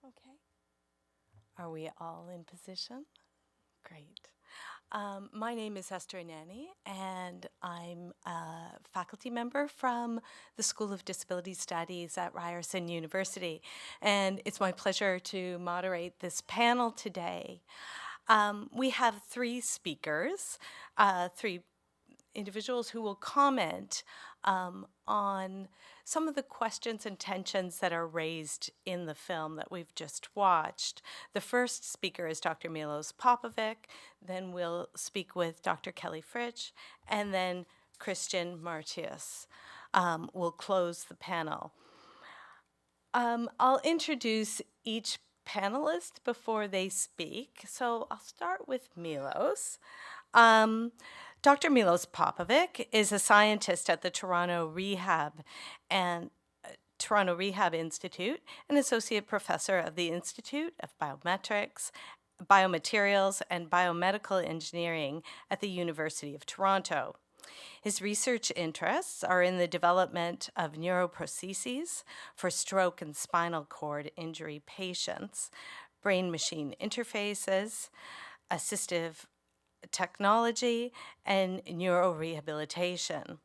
Okay. Are we all in position? Great. My name is Esther Ignagni, and I'm a faculty member from the School of Disability Studies at Ryerson University. And it's my pleasure to moderate this panel today. We have three speakers, three individuals who will comment on some of the questions and tensions that are raised in the film that we've just watched. The first speaker is Dr. Milos Popovic, then we'll speak with Dr. Kelly Fristch, and then Christian Martius will close the panel. I'll introduce each panelist before they speak. So I'll start with Milos. Dr. Milos Popovic is a scientist at the Toronto Rehab Institute, an associate professor of the Institute of Biometrics, Biomaterials, and Biomedical Engineering at the University of Toronto. His research interests are in the development of neuroprostheses for stroke and spinal cord injury patients, brain-machine interfaces, assistive technology, and neurorehabilitation.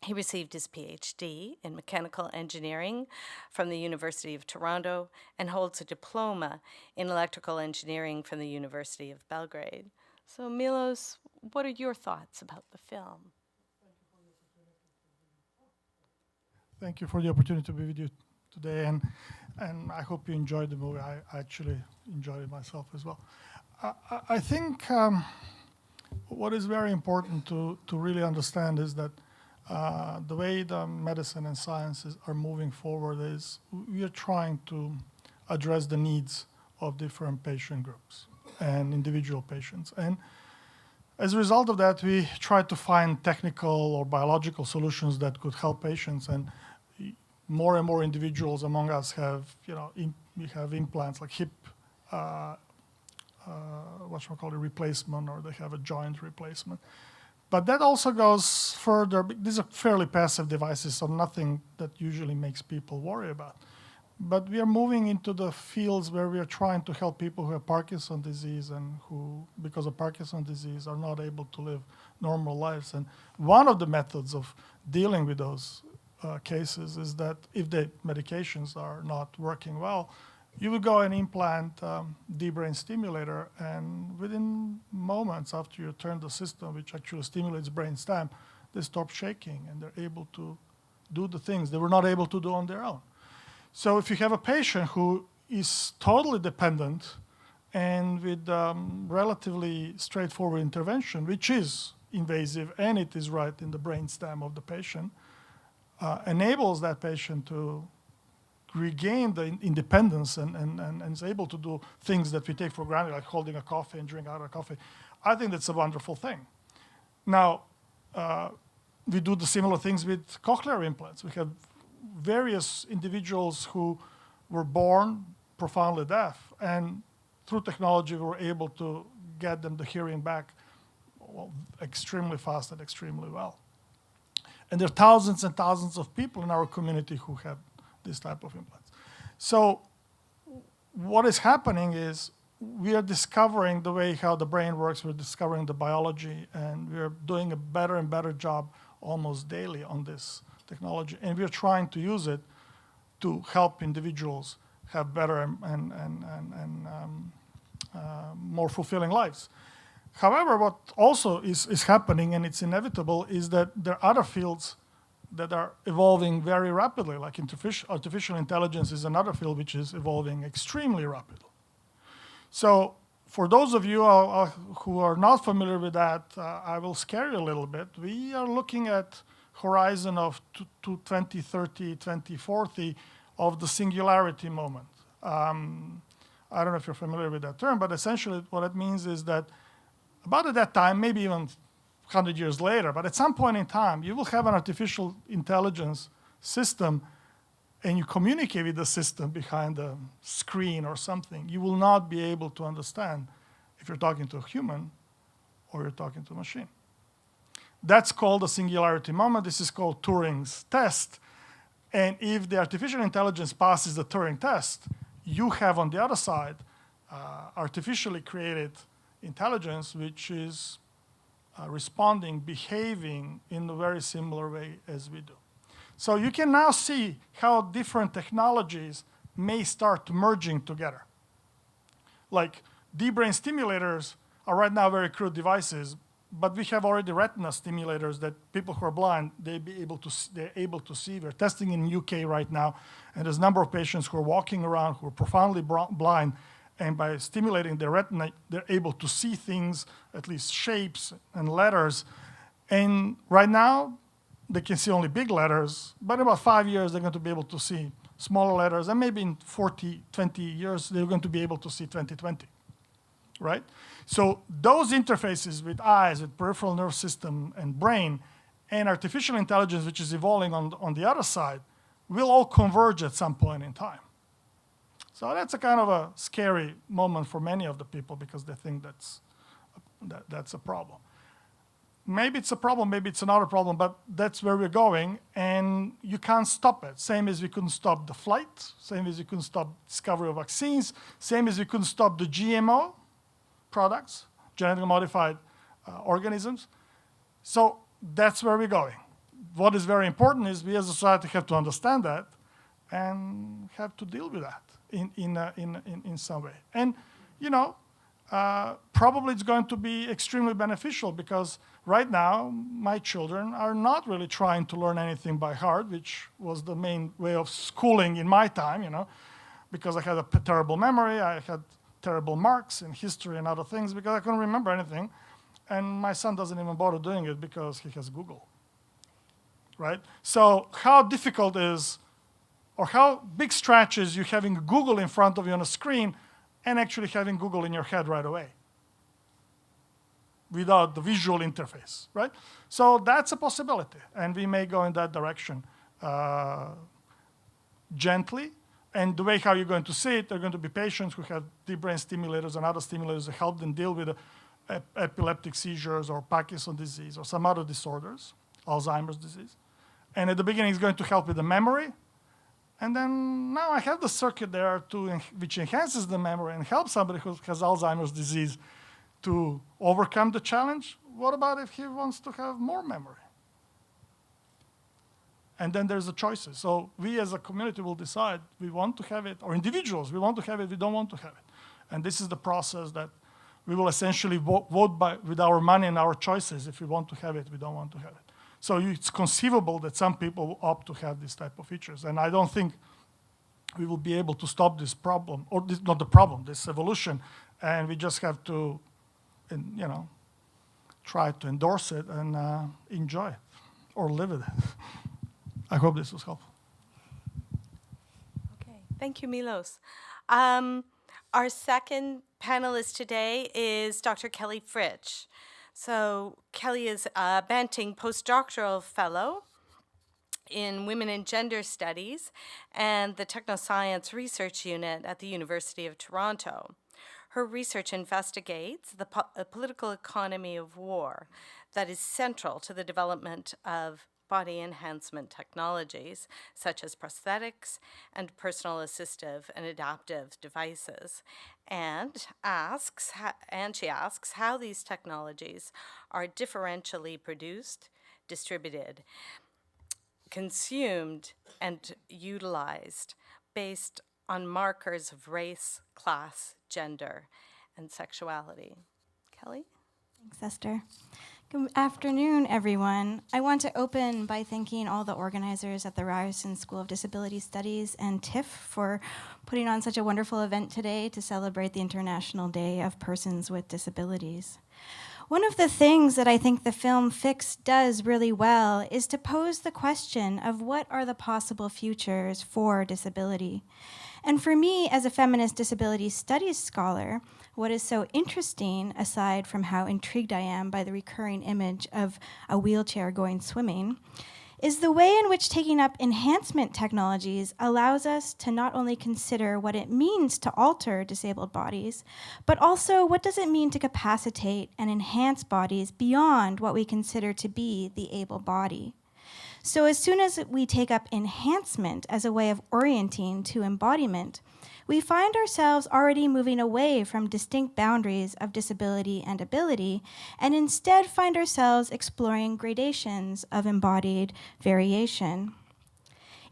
He received his PhD in mechanical engineering from the University of Toronto and holds a diploma in electrical engineering from the University of Belgrade. So Milos, what are your thoughts about the film? Thank you for the opportunity to be with you today, and I hope you enjoyed the movie. I actually enjoyed it myself as well. I think what is very important to really understand is that the way the medicine and sciences are moving forward is we are trying to address the needs of different patient groups and individual patients. And as a result of that, we try to find technical or biological solutions that could help patients. And more and more individuals among us have, we have implants like hip, replacement, or they have a joint replacement. But that also goes further. These are fairly passive devices, so nothing that usually makes people worry about. But we are moving into the fields where we are trying to help people who have Parkinson's disease and who, because of Parkinson's disease, are not able to live normal lives. And one of the methods of dealing with those cases is that if the medications are not working well, you would go and implant deep brain stimulator, and within moments after you turn the system, which actually stimulates brainstem, they stop shaking and they're able to do the things they were not able to do on their own. So if you have a patient who is totally dependent and with relatively straightforward intervention, which is invasive and it is right in the brainstem of the patient, enables that patient to regain the independence and is able to do things that we take for granted, like holding a coffee and drinking out of coffee. I think that's a wonderful thing. Now, we do the similar things with cochlear implants. We have various individuals who were born profoundly deaf, and through technology, we were able to get them the hearing back extremely fast and extremely well. And there are thousands and thousands of people in our community who have this type of implants. So what is happening is we are discovering the way how the brain works, we're discovering the biology, and we're doing a better and better job almost daily on this technology. And we're trying to use it to help individuals have better and more fulfilling lives. However, what also is happening, and it's inevitable, is that there are other fields that are evolving very rapidly, like artificial intelligence is another field which is evolving extremely rapidly. So for those of you who are not familiar with that, I will scare you a little bit. We are looking at horizon of 2030, 2040 of the singularity moment. I don't know if you're familiar with that term, but essentially what it means is that about at that time, maybe even 100 years later, but at some point in time, you will have an artificial intelligence system and you communicate with the system behind a screen or something. You will not be able to understand if you're talking to a human or you're talking to a machine. That's called a singularity moment. This is called Turing's test. And if the artificial intelligence passes the Turing test, you have on the other side artificially created intelligence, which is responding, behaving in a very similar way as we do. So you can now see how different technologies may start merging together. Like deep brain stimulators are right now very crude devices, but we have already retina stimulators that people who are blind, they're able to see. We're testing in UK right now, and there's a number of patients who are walking around who are profoundly blind, and by stimulating their retina, they're able to see things, at least shapes and letters. And right now, they can see only big letters, but in about 5 years, they're going to be able to see smaller letters, and maybe in 20 years, they're going to be able to see 20/20, right? So those interfaces with eyes, with peripheral nerve system and brain, and artificial intelligence, which is evolving on the other side, will all converge at some point in time. So that's a kind of a scary moment for many of the people because they think that's a problem. Maybe it's a problem, maybe it's another problem, but that's where we're going, and you can't stop it. Same as we couldn't stop the flight, same as we couldn't stop discovery of vaccines, same as we couldn't stop the GMO products, genetically modified organisms. So that's where we're going. What is very important is we as a society have to understand that and have to deal with that in some way. And, you know, probably it's going to be extremely beneficial because right now my children are not really trying to learn anything by heart, which was the main way of schooling in my time, you know, because I had a terrible memory, I had terrible marks in history and other things because I couldn't remember anything. And my son doesn't even bother doing it because he has Google, right? So how difficult is, or how big stretch is you having Google in front of you on a screen and actually having Google in your head right away without the visual interface, right? So that's a possibility, and we may go in that direction gently. And the way how you're going to see it, there are going to be patients who have deep brain stimulators and other stimulators that help them deal with epileptic seizures or Parkinson's disease or some other disorders, Alzheimer's disease. And at the beginning, it's going to help with the memory. And then now I have the circuit there which enhances the memory and helps somebody who has Alzheimer's disease to overcome the challenge. What about if he wants to have more memory? And then there's the choices. So we as a community will decide we want to have it, or individuals, we want to have it, we don't want to have it. And this is the process that we will essentially vote with our money and our choices if we want to have it, we don't want to have it. So it's conceivable that some people will opt to have this type of features. And I don't think we will be able to stop this problem, or this, not the problem, this evolution. And we just have to, you know, try to endorse it and enjoy it or live with it. I hope this was helpful. Okay, thank you, Milos. Our second panelist today is Dr. Kelly Fristch. So Kelly is a Banting postdoctoral fellow in Women and Gender Studies and the Technoscience Research Unit at the University of Toronto. Her research investigates the political economy of war that is central to the development of body enhancement technologies, such as prosthetics and personal assistive and adaptive devices, and she asks how these technologies are differentially produced, distributed, consumed, and utilized based on markers of race, class, gender, and sexuality. Kelly? Thanks, Esther. Good afternoon, everyone. I want to open by thanking all the organizers at the Ryerson School of Disability Studies and Tiff for putting on such a wonderful event today to celebrate the International Day of Persons with Disabilities. One of the things that I think the film Fix does really well is to pose the question of what are the possible futures for disability. And for me, as a feminist disability studies scholar, what is so interesting, aside from how intrigued I am by the recurring image of a wheelchair going swimming, is the way in which taking up enhancement technologies allows us to not only consider what it means to alter disabled bodies, but also what does it mean to capacitate and enhance bodies beyond what we consider to be the able body. So as soon as we take up enhancement as a way of orienting to embodiment, we find ourselves already moving away from distinct boundaries of disability and ability, and instead find ourselves exploring gradations of embodied variation.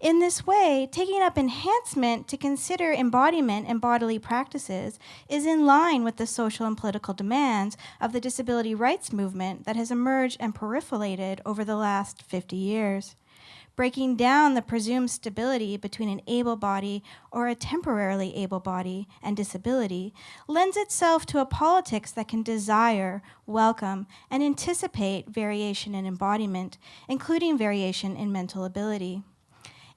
In this way, taking up enhancement to consider embodiment and bodily practices is in line with the social and political demands of the disability rights movement that has emerged and proliferated over the last 50 years. Breaking down the presumed stability between an able body or a temporarily able body and disability lends itself to a politics that can desire, welcome, and anticipate variation in embodiment, including variation in mental ability.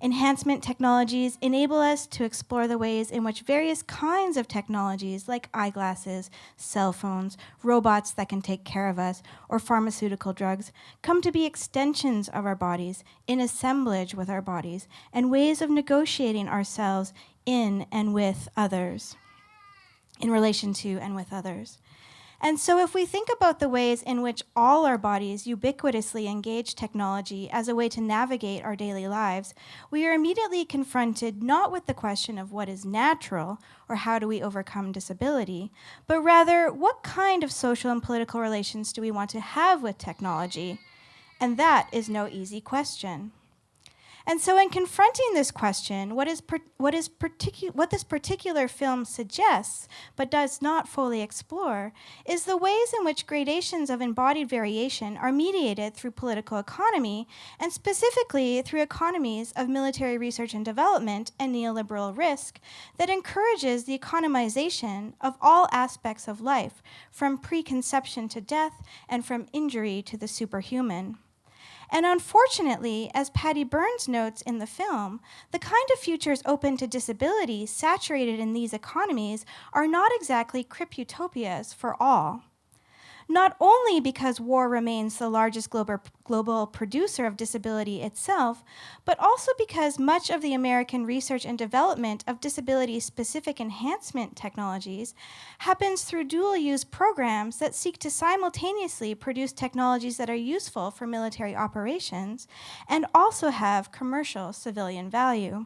Enhancement technologies enable us to explore the ways in which various kinds of technologies like eyeglasses, cell phones, robots that can take care of us, or pharmaceutical drugs come to be extensions of our bodies, in assemblage with our bodies, and ways of negotiating ourselves in and with others, in relation to and with others. And so if we think about the ways in which all our bodies ubiquitously engage technology as a way to navigate our daily lives, we are immediately confronted not with the question of what is natural or how do we overcome disability, but rather what kind of social and political relations do we want to have with technology? And that is no easy question. And so in confronting this question, what this particular film suggests, but does not fully explore, is the ways in which gradations of embodied variation are mediated through political economy, and specifically through economies of military research and development and neoliberal risk that encourages the economization of all aspects of life, from preconception to death and from injury to the superhuman. And unfortunately, as Patty Burns notes in the film, the kind of futures open to disability saturated in these economies are not exactly cryptutopias for all. Not only because war remains the largest global producer of disability itself, but also because much of the American research and development of disability-specific enhancement technologies happens through dual-use programs that seek to simultaneously produce technologies that are useful for military operations and also have commercial civilian value.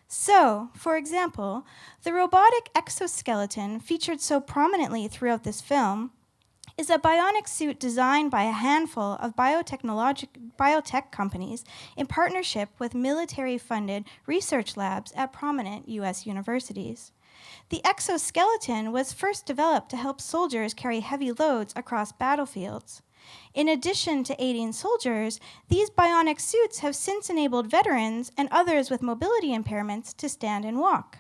So, for example, the robotic exoskeleton featured so prominently throughout this film is a bionic suit designed by a handful of biotech companies in partnership with military-funded research labs at prominent U.S. universities. The exoskeleton was first developed to help soldiers carry heavy loads across battlefields. In addition to aiding soldiers, these bionic suits have since enabled veterans and others with mobility impairments to stand and walk.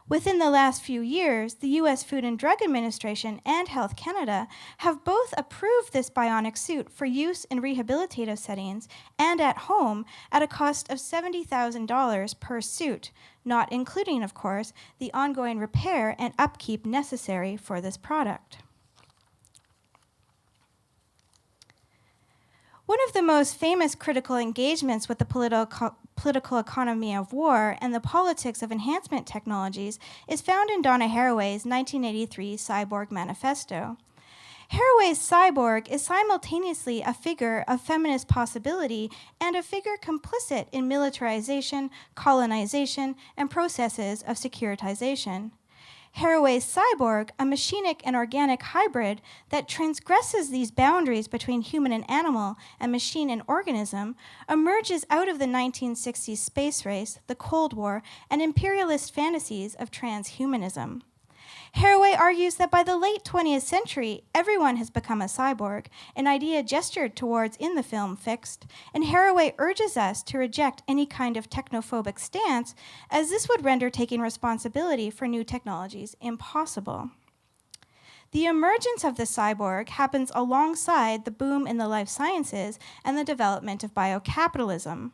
Within the last few years, the U.S. Food and Drug Administration and Health Canada have both approved this bionic suit for use in rehabilitative settings and at home at a cost of $70,000 per suit, not including, of course, the ongoing repair and upkeep necessary for this product. One of the most famous critical engagements with the political economy of war and the politics of enhancement technologies is found in Donna Haraway's 1983 Cyborg Manifesto. Haraway's cyborg is simultaneously a figure of feminist possibility and a figure complicit in militarization, colonization, and processes of securitization. Haraway's cyborg, a machinic and organic hybrid that transgresses these boundaries between human and animal and machine and organism, emerges out of the 1960s space race, the Cold War, and imperialist fantasies of transhumanism. Haraway argues that by the late 20th century, everyone has become a cyborg, an idea gestured towards in the film Fixed, and Haraway urges us to reject any kind of technophobic stance, as this would render taking responsibility for new technologies impossible. The emergence of the cyborg happens alongside the boom in the life sciences and the development of biocapitalism.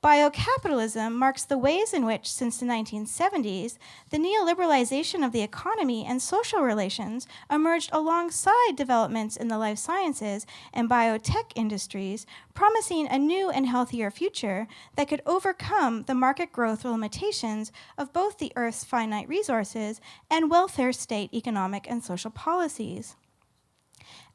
Biocapitalism marks the ways in which, since the 1970s, the neoliberalization of the economy and social relations emerged alongside developments in the life sciences and biotech industries, promising a new and healthier future that could overcome the market growth limitations of both the Earth's finite resources and welfare state economic and social policies.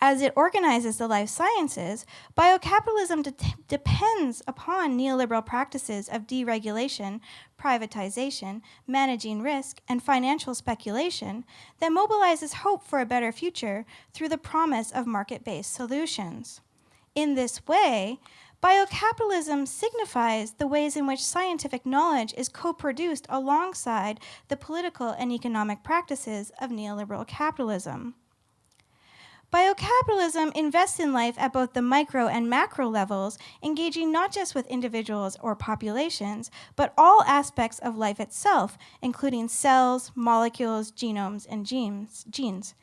As it organizes the life sciences, biocapitalism depends upon neoliberal practices of deregulation, privatization, managing risk, and financial speculation that mobilizes hope for a better future through the promise of market-based solutions. In this way, biocapitalism signifies the ways in which scientific knowledge is co-produced alongside the political and economic practices of neoliberal capitalism. Biocapitalism invests in life at both the micro and macro levels, engaging not just with individuals or populations, but all aspects of life itself, including cells, molecules, genomes, and genes.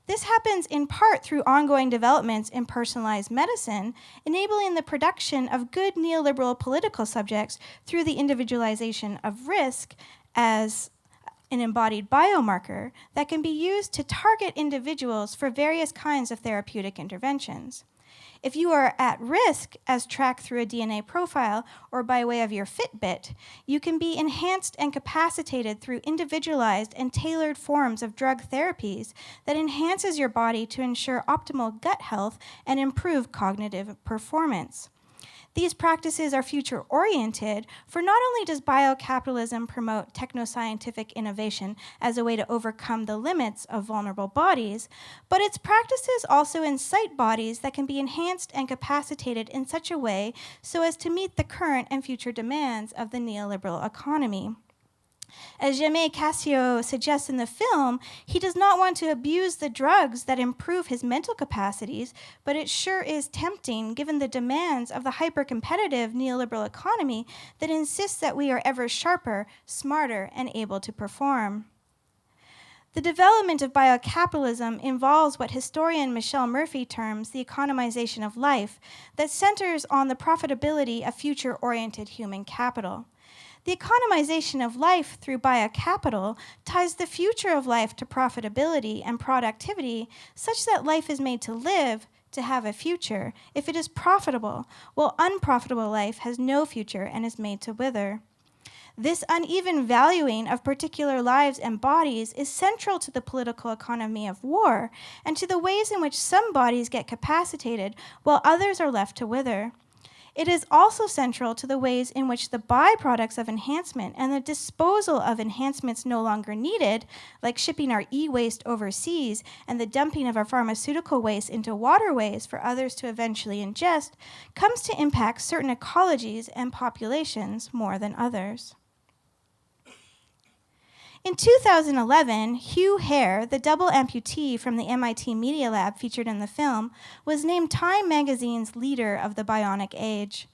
This happens in part through ongoing developments in personalized medicine, enabling the production of good neoliberal political subjects through the individualization of risk as an embodied biomarker that can be used to target individuals for various kinds of therapeutic interventions. If you are at risk, as tracked through a DNA profile or by way of your Fitbit, you can be enhanced and capacitated through individualized and tailored forms of drug therapies that enhances your body to ensure optimal gut health and improve cognitive performance. These practices are future-oriented, for not only does biocapitalism promote technoscientific innovation as a way to overcome the limits of vulnerable bodies, but its practices also incite bodies that can be enhanced and capacitated in such a way so as to meet the current and future demands of the neoliberal economy. As Jaime Cassio suggests in the film, he does not want to abuse the drugs that improve his mental capacities, but it sure is tempting given the demands of the hyper-competitive neoliberal economy that insists that we are ever sharper, smarter, and able to perform. The development of biocapitalism involves what historian Michelle Murphy terms the economization of life that centers on the profitability of future-oriented human capital. The economization of life through biocapital ties the future of life to profitability and productivity such that life is made to live, to have a future, if it is profitable, while unprofitable life has no future and is made to wither. This uneven valuing of particular lives and bodies is central to the political economy of war and to the ways in which some bodies get capacitated while others are left to wither. It is also central to the ways in which the byproducts of enhancement and the disposal of enhancements no longer needed, like shipping our e-waste overseas and the dumping of our pharmaceutical waste into waterways for others to eventually ingest, comes to impact certain ecologies and populations more than others. In 2011, Hugh Hare, the double amputee from the MIT Media Lab featured in the film, was named Time magazine's leader of the bionic age.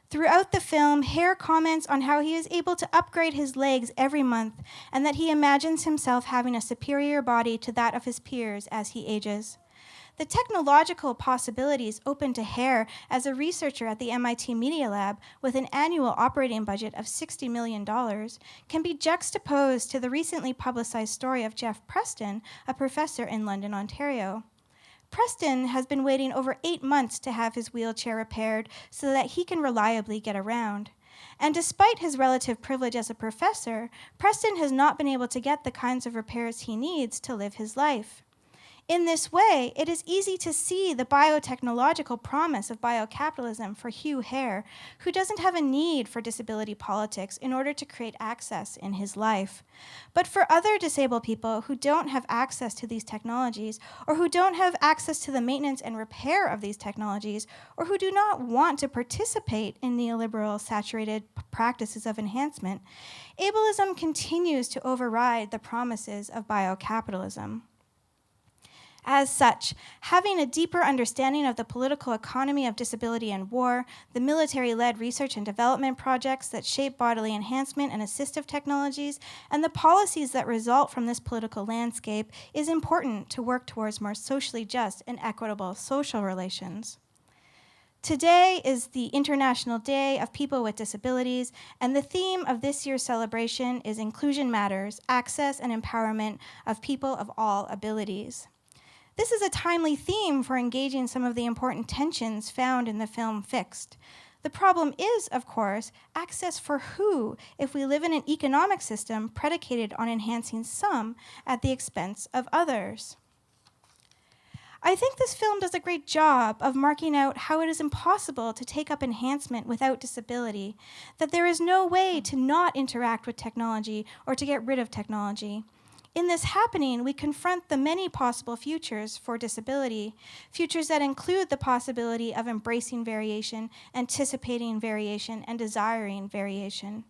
Throughout the film, Hare comments on how he is able to upgrade his legs every month and that he imagines himself having a superior body to that of his peers as he ages. The technological possibilities open to Hare as a researcher at the MIT Media Lab with an annual operating budget of $60 million can be juxtaposed to the recently publicized story of Jeff Preston, a professor in London, Ontario. Preston has been waiting over 8 months to have his wheelchair repaired so that he can reliably get around. And despite his relative privilege as a professor, Preston has not been able to get the kinds of repairs he needs to live his life. In this way, it is easy to see the biotechnological promise of biocapitalism for Hugh Hare, who doesn't have a need for disability politics in order to create access in his life. But for other disabled people who don't have access to these technologies, or who don't have access to the maintenance and repair of these technologies, or who do not want to participate in neoliberal saturated practices of enhancement, ableism continues to override the promises of biocapitalism. As such, having a deeper understanding of the political economy of disability and war, the military-led research and development projects that shape bodily enhancement and assistive technologies, and the policies that result from this political landscape is important to work towards more socially just and equitable social relations. Today is the International Day of People with Disabilities, and the theme of this year's celebration is Inclusion Matters, Access and Empowerment of People of All Abilities. This is a timely theme for engaging some of the important tensions found in the film Fixed. The problem is, of course, access for who if we live in an economic system predicated on enhancing some at the expense of others. I think this film does a great job of marking out how it is impossible to take up enhancement without disability, that there is no way to not interact with technology or to get rid of technology. In this happening, we confront the many possible futures for disability, futures that include the possibility of embracing variation, anticipating variation, and desiring variation.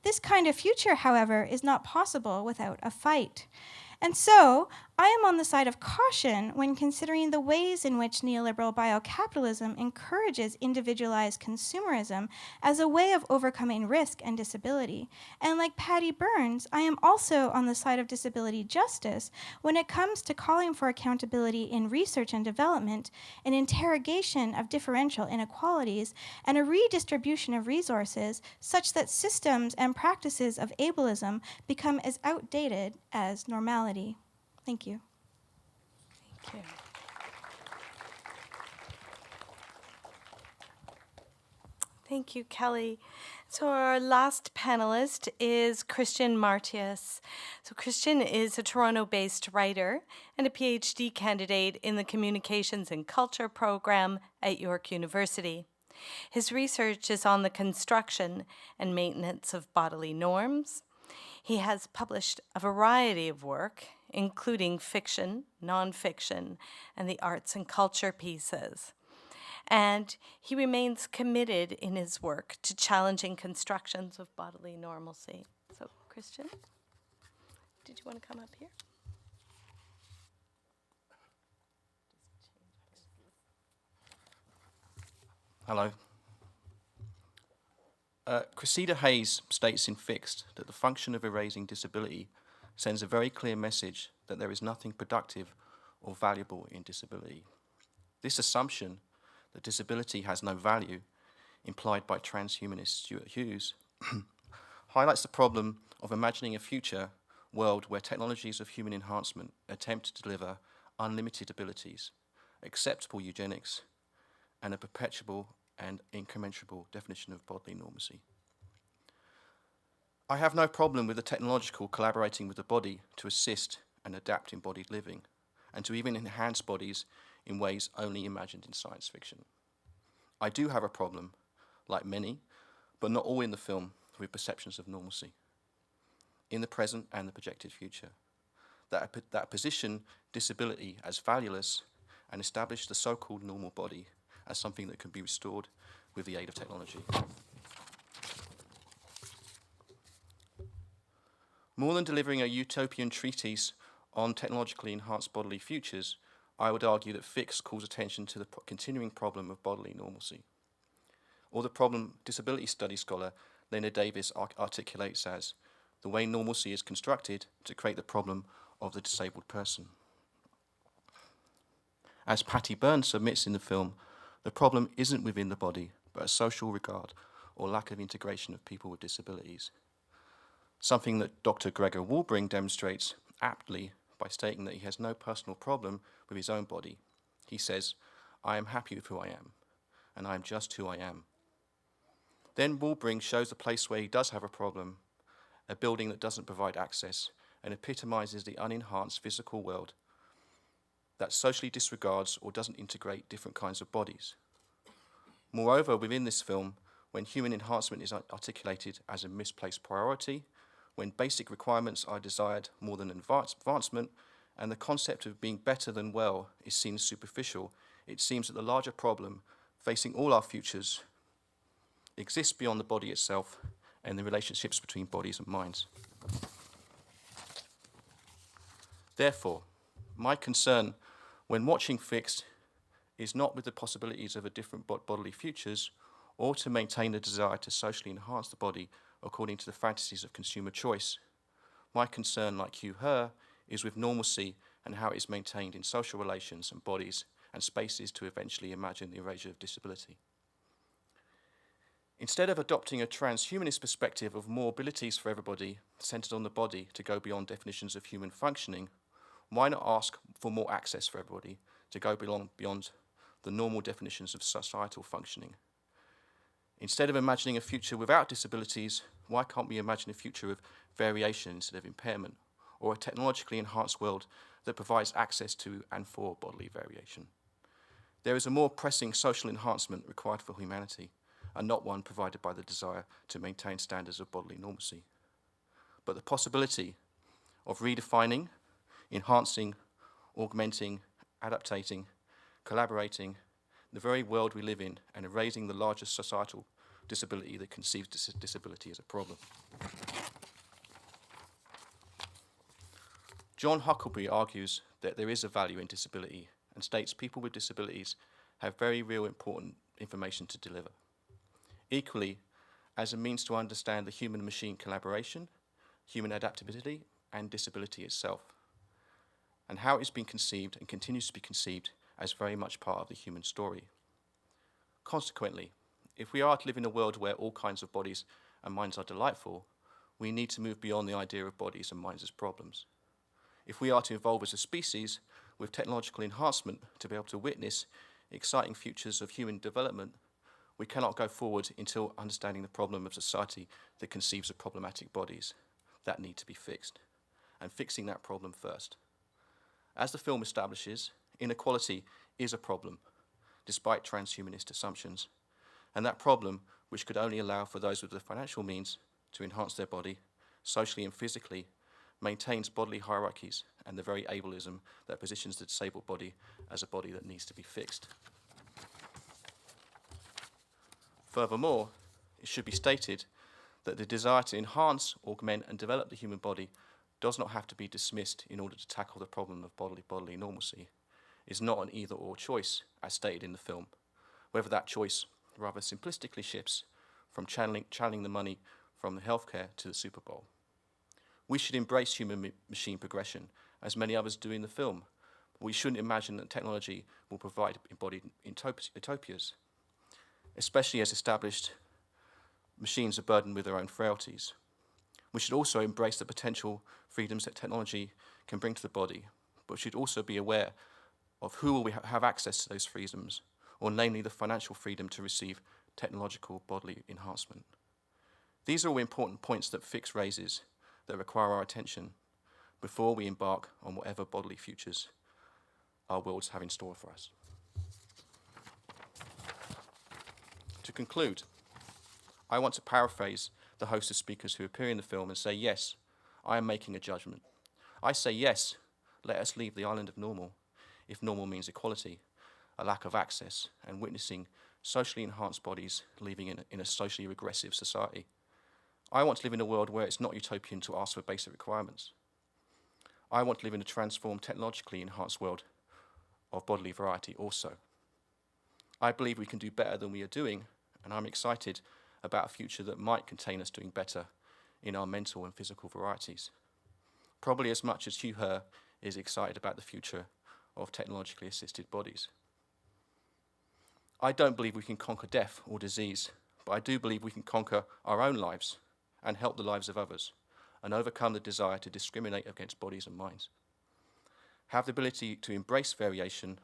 This kind of future, however, is not possible without a fight. And so, I am on the side of caution when considering the ways in which neoliberal biocapitalism encourages individualized consumerism as a way of overcoming risk and disability. And like Patty Burns, I am also on the side of disability justice when it comes to calling for accountability in research and development, an interrogation of differential inequalities, and a redistribution of resources such that systems and practices of ableism become as outdated as normality. Thank you. Thank you. Thank you, Kelly. So our last panelist is Christian Martius. So Christian is a Toronto-based writer and a PhD candidate in the Communications and Culture program at York University. His research is on the construction and maintenance of bodily norms. He has published a variety of work, including fiction, nonfiction, and the arts and culture pieces. And he remains committed in his work to challenging constructions of bodily normalcy. So, Christian, did you want to come up here? Hello. Cressida Hayes states in Fixed that the function of erasing disability sends a very clear message that there is nothing productive or valuable in disability. This assumption that disability has no value, implied by transhumanist Stuart Hughes, highlights the problem of imagining a future world where technologies of human enhancement attempt to deliver unlimited abilities, acceptable eugenics, and a perpetual and incommensurable definition of bodily normacy. I have no problem with the technological collaborating with the body to assist and adapt embodied living, and to even enhance bodies in ways only imagined in science fiction. I do have a problem, like many, but not all in the film, with perceptions of normalcy, in the present and the projected future, that position disability as valueless and establish the so-called normal body as something that can be restored with the aid of technology. More than delivering a utopian treatise on technologically enhanced bodily futures, I would argue that Fix calls attention to the continuing problem of bodily normalcy, or the problem disability studies scholar Lena Davis articulates as the way normalcy is constructed to create the problem of the disabled person. As Patty Burns submits in the film, the problem isn't within the body, but a social regard or lack of integration of people with disabilities. Something that Dr. Gregor Walbring demonstrates aptly by stating that he has no personal problem with his own body. He says, "I am happy with who I am, and I am just who I am." Then Walbring shows a place where he does have a problem, a building that doesn't provide access, and epitomizes the unenhanced physical world that socially disregards or doesn't integrate different kinds of bodies. Moreover, within this film, when human enhancement is articulated as a misplaced priority, when basic requirements are desired more than advancement, and the concept of being better than well is seen as superficial, it seems that the larger problem facing all our futures exists beyond the body itself and the relationships between bodies and minds. Therefore, my concern when watching Fixed is not with the possibilities of a different bodily futures, or to maintain the desire to socially enhance the body according to the fantasies of consumer choice. My concern, like Hugh Herr, is with normalcy and how it is maintained in social relations and bodies and spaces to eventually imagine the erasure of disability. Instead of adopting a transhumanist perspective of more abilities for everybody centered on the body to go beyond definitions of human functioning, why not ask for more access for everybody to go beyond the normal definitions of societal functioning? Instead of imagining a future without disabilities, why can't we imagine a future of variation instead of impairment, or a technologically enhanced world that provides access to and for bodily variation. There is a more pressing social enhancement required for humanity, and not one provided by the desire to maintain standards of bodily normalcy. But the possibility of redefining, enhancing, augmenting, adaptating, collaborating the very world we live in and erasing the largest societal disability that conceives disability as a problem. John Huckleberry argues that there is a value in disability and states people with disabilities have very real important information to deliver. Equally, as a means to understand the human-machine collaboration, human adaptability, and disability itself, and how it's been conceived and continues to be conceived as very much part of the human story. Consequently, if we are to live in a world where all kinds of bodies and minds are delightful, we need to move beyond the idea of bodies and minds as problems. If we are to evolve as a species with technological enhancement to be able to witness exciting futures of human development, we cannot go forward until understanding the problem of society that conceives of problematic bodies that need to be fixed, and fixing that problem first. As the film establishes, inequality is a problem, despite transhumanist assumptions, and that problem, which could only allow for those with the financial means to enhance their body, socially and physically, maintains bodily hierarchies and the very ableism that positions the disabled body as a body that needs to be fixed. Furthermore, it should be stated that the desire to enhance, augment, and develop the human body does not have to be dismissed in order to tackle the problem of bodily normalcy. It is not an either-or choice, as stated in the film, whether that choice rather simplistically shifts from channeling the money from the healthcare to the Super Bowl. We should embrace human-machine progression, as many others do in the film. But we shouldn't imagine that technology will provide embodied utopias, especially as established machines are burdened with their own frailties. We should also embrace the potential freedoms that technology can bring to the body, but should also be aware of who will have access to those freedoms, or namely the financial freedom to receive technological bodily enhancement. These are all important points that Fristch raises that require our attention before we embark on whatever bodily futures our worlds have in store for us. To conclude, I want to paraphrase the host of speakers who appear in the film and say, yes, I am making a judgment. I say, yes, let us leave the island of normal, if normal means equality, a lack of access, and witnessing socially enhanced bodies living in a socially regressive society. I want to live in a world where it's not utopian to ask for basic requirements. I want to live in a transformed, technologically enhanced world of bodily variety also. I believe we can do better than we are doing, and I'm excited about a future that might contain us doing better in our mental and physical varieties. Probably as much as Hugh Herr is excited about the future of technologically assisted bodies. I don't believe we can conquer death or disease, but I do believe we can conquer our own lives and help the lives of others, and overcome the desire to discriminate against bodies and minds. Have the ability to embrace variation,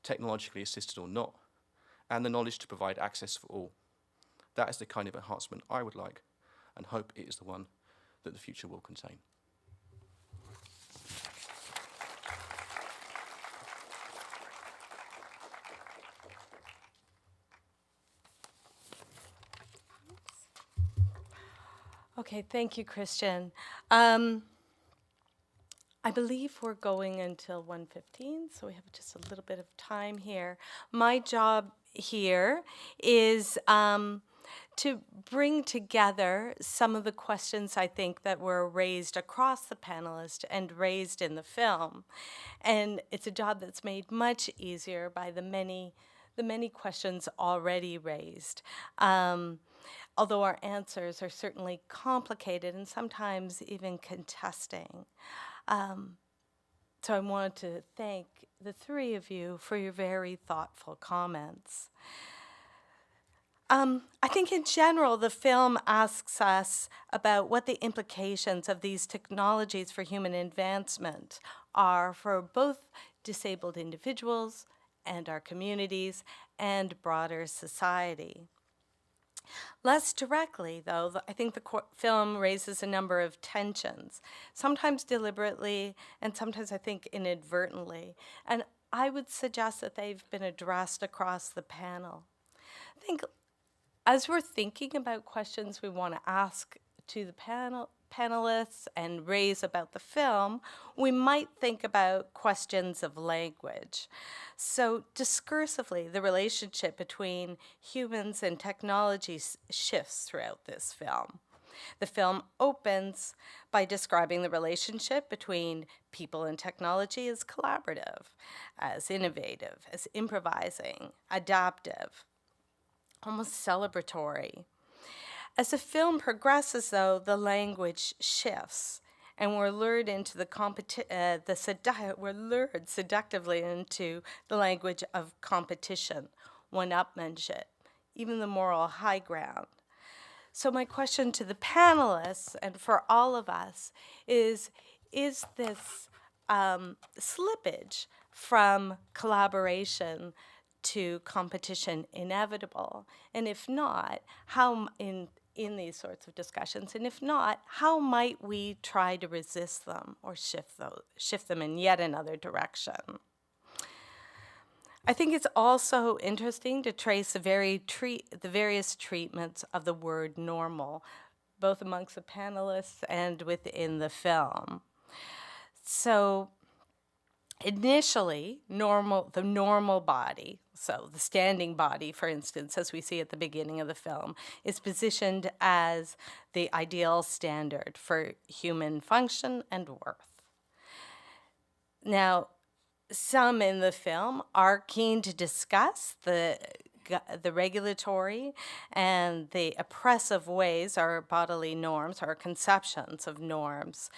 technologically assisted or not, and the knowledge to provide access for all. That is the kind of enhancement I would like, and hope it is the one that the future will contain. Okay, thank you, Christian. I believe we're going until 1:15, so we have just a little bit of time here. My job here is to bring together some of the questions I think that were raised across the panelists and raised in the film. And it's a job that's made much easier by the many questions already raised. Although our answers are certainly complicated and sometimes even contesting. So I wanted to thank the three of you for your very thoughtful comments. I think in general, the film asks us about what the implications of these technologies for human advancement are for both disabled individuals and our communities and broader society. Less directly, though, I think the film raises a number of tensions, sometimes deliberately and sometimes I think inadvertently. And I would suggest that they've been addressed across the panel. I think as we're thinking about questions we want to ask to the panelists and raise about the film, we might think about questions of language. So discursively, the relationship between humans and technology shifts throughout this film. The film opens by describing the relationship between people and technology as collaborative, as innovative, as improvising, adaptive, almost celebratory. As the film progresses, though, the language shifts, and we're lured into we're lured seductively into the language of competition, one-upmanship, even the moral high ground. So my question to the panelists and for all of us is this slippage from collaboration to competition inevitable? And if not, how in these sorts of discussions, and if not, how might we try to resist them or shift them in yet another direction? I think it's also interesting to trace the various treatments of the word normal, both amongst the panelists and within the film. So initially, the normal body, so the standing body, for instance, as we see at the beginning of the film, is positioned as the ideal standard for human function and worth. Now, some in the film are keen to discuss the regulatory and the oppressive ways our bodily norms, our conceptions of norms,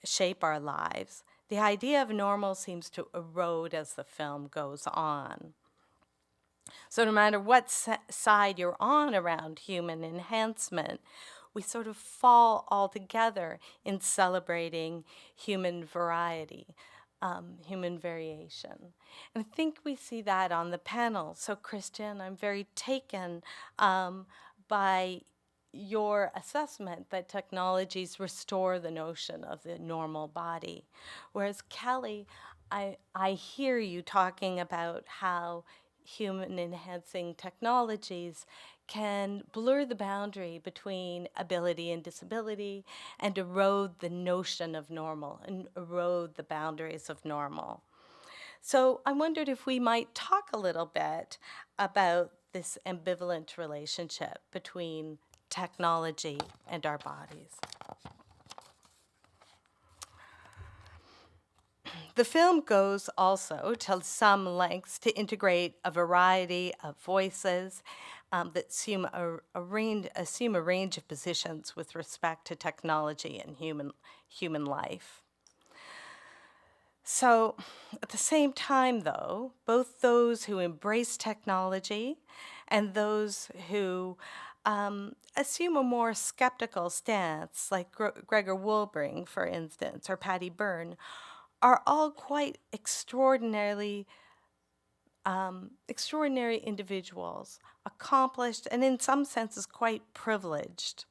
shape our lives. The idea of normal seems to erode as the film goes on. So no matter what side you're on around human enhancement, we sort of fall all together in celebrating human variety, human variation. And I think we see that on the panel. So Christian, I'm very taken by your assessment that technologies restore the notion of the normal body. Whereas Kelly, I hear you talking about how human enhancing technologies can blur the boundary between ability and disability and erode the notion of normal and erode the boundaries of normal. So I wondered if we might talk a little bit about this ambivalent relationship between technology and our bodies. The film goes also to some lengths to integrate a variety of voices that assume a range of positions with respect to technology and human life. So at the same time, though, both those who embrace technology and those who assume a more skeptical stance, like Gregor Woolbring, for instance, or Patty Byrne, are all quite extraordinary individuals, accomplished, and in some senses quite privileged.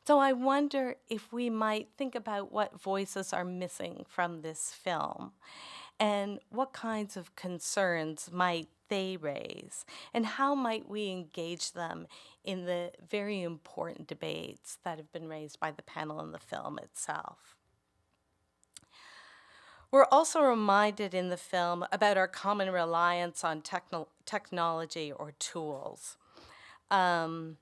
So I wonder if we might think about what voices are missing from this film and what kinds of concerns might they raise, and how might we engage them in the very important debates that have been raised by the panel and the film itself. We're also reminded in the film about our common reliance on technology or tools. But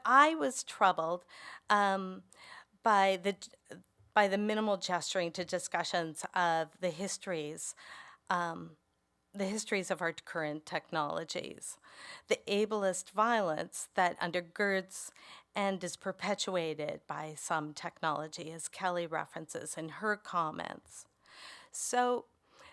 I was troubled by the minimal gesturing to discussions of the histories of our current technologies, the ableist violence that undergirds and is perpetuated by some technology, as Kelly references in her comments. So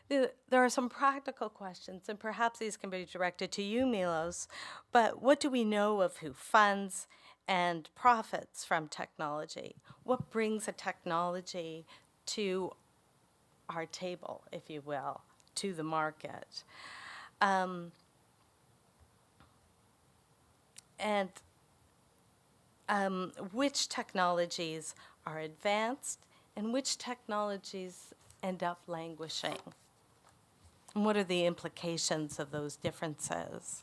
there are some practical questions, and perhaps these can be directed to you, Milos, but what do we know of who funds and profits from technology? What brings a technology to our table, if you will, to the market? and which technologies are advanced and which technologies end up languishing. And what are the implications of those differences?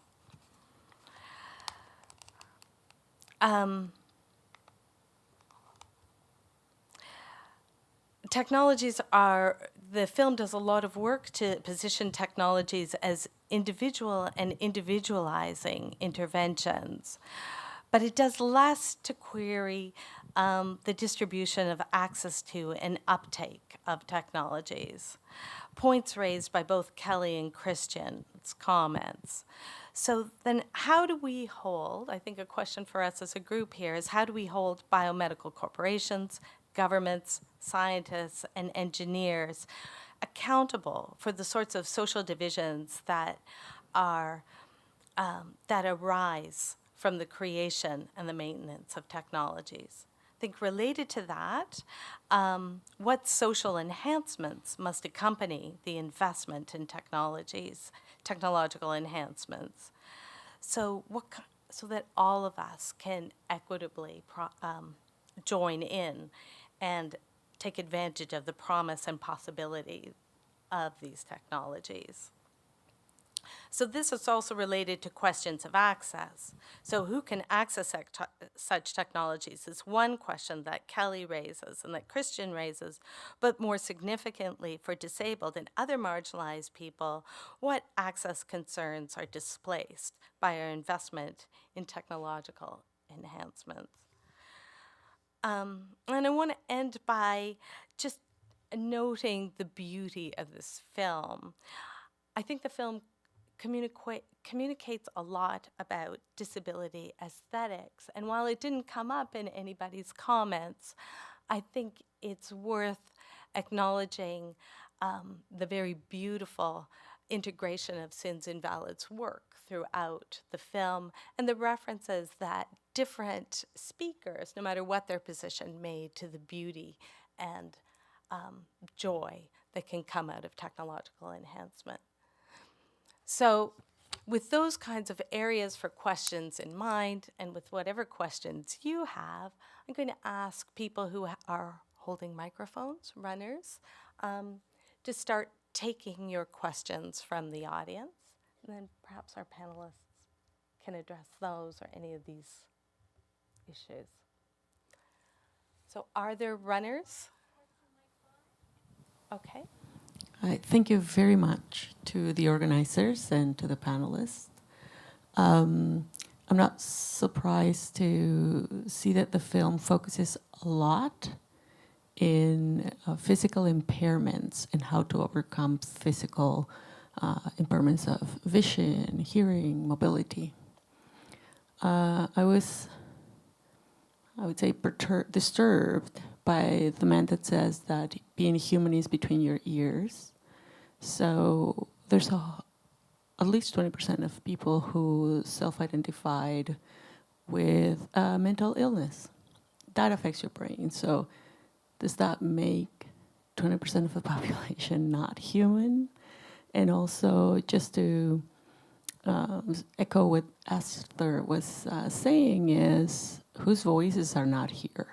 The film does a lot of work to position technologies as individual and individualizing interventions, but it does less to query the distribution of access to and uptake of technologies. Points raised by both Kelly and Christian's comments. So then how do we hold, I think a question for us as a group here is, how do we hold biomedical corporations, governments, scientists, and engineers accountable for the sorts of social divisions that arise from the creation and the maintenance of technologies? I think related to that, what social enhancements must accompany the investment in technological enhancements, so that all of us can equitably join in and take advantage of the promise and possibility of these technologies. So this is also related to questions of access. So who can access such technologies is one question that Kelly raises and that Christian raises, but more significantly for disabled and other marginalized people, what access concerns are displaced by our investment in technological enhancements? And I want to end by just noting the beauty of this film. I think the film communicates a lot about disability aesthetics, and while it didn't come up in anybody's comments, I think it's worth acknowledging the very beautiful integration of Sins Invalid's work throughout the film, and the references that different speakers, no matter what their position, made to the beauty and joy that can come out of technological enhancement. So with those kinds of areas for questions in mind, and with whatever questions you have, I'm going to ask people who are holding microphones, runners, to start taking your questions from the audience, and then perhaps our panelists can address those or any of these issues. So are there runners? Okay. All right, thank you very much to the organizers and to the panelists. I'm not surprised to see that the film focuses a lot in physical impairments and how to overcome physical impairments of vision, hearing, mobility. I would say disturbed by the man that says that being human is between your ears. So there's at least 20% of people who self-identified with mental illness. That affects your brain. So does that make 20% of the population not human? And also, just to echo what Esther was saying, is whose voices are not here?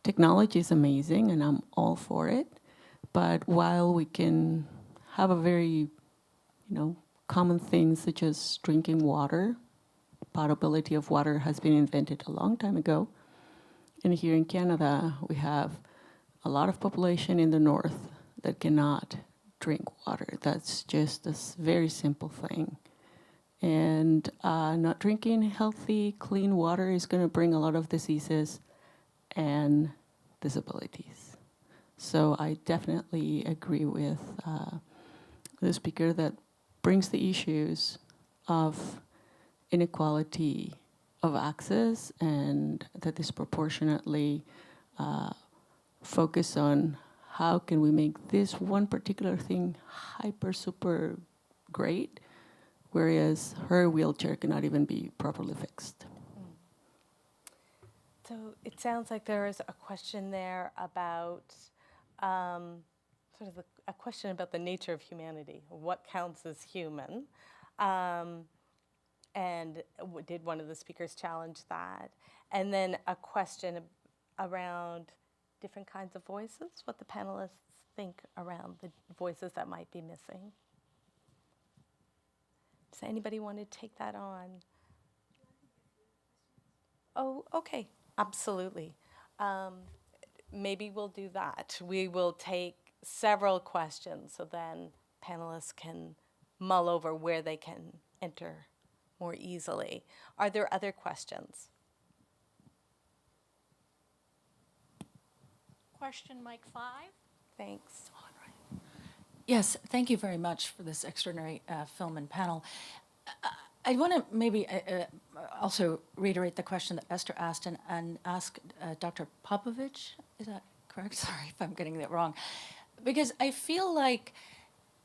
Technology is amazing, and I'm all for it. But while we can have a very, common things such as drinking water, potability of water has been invented a long time ago. And here in Canada, we have a lot of population in the north that cannot drink water. That's just a very simple thing. And not drinking healthy, clean water is going to bring a lot of diseases and disabilities. So I definitely agree with the speaker that brings the issues of inequality of access and that disproportionately focus on how can we make this one particular thing hyper, super great, whereas her wheelchair cannot even be properly fixed. So it sounds like there is a question there about a question about the nature of humanity. What counts as human? And did one of the speakers challenge that? And then a question around different kinds of voices, what the panelists think around the voices that might be missing. Does anybody want to take that on? Oh, okay, absolutely. Maybe we'll do that. We will take several questions so then panelists can mull over where they can enter more easily. Are there other questions? Question mic 5. Thanks. Yes, thank you very much for this extraordinary film and panel. I want to maybe also reiterate the question that Esther asked and ask Dr. Popovic. Is that correct? Sorry if I'm getting that wrong. Because I feel like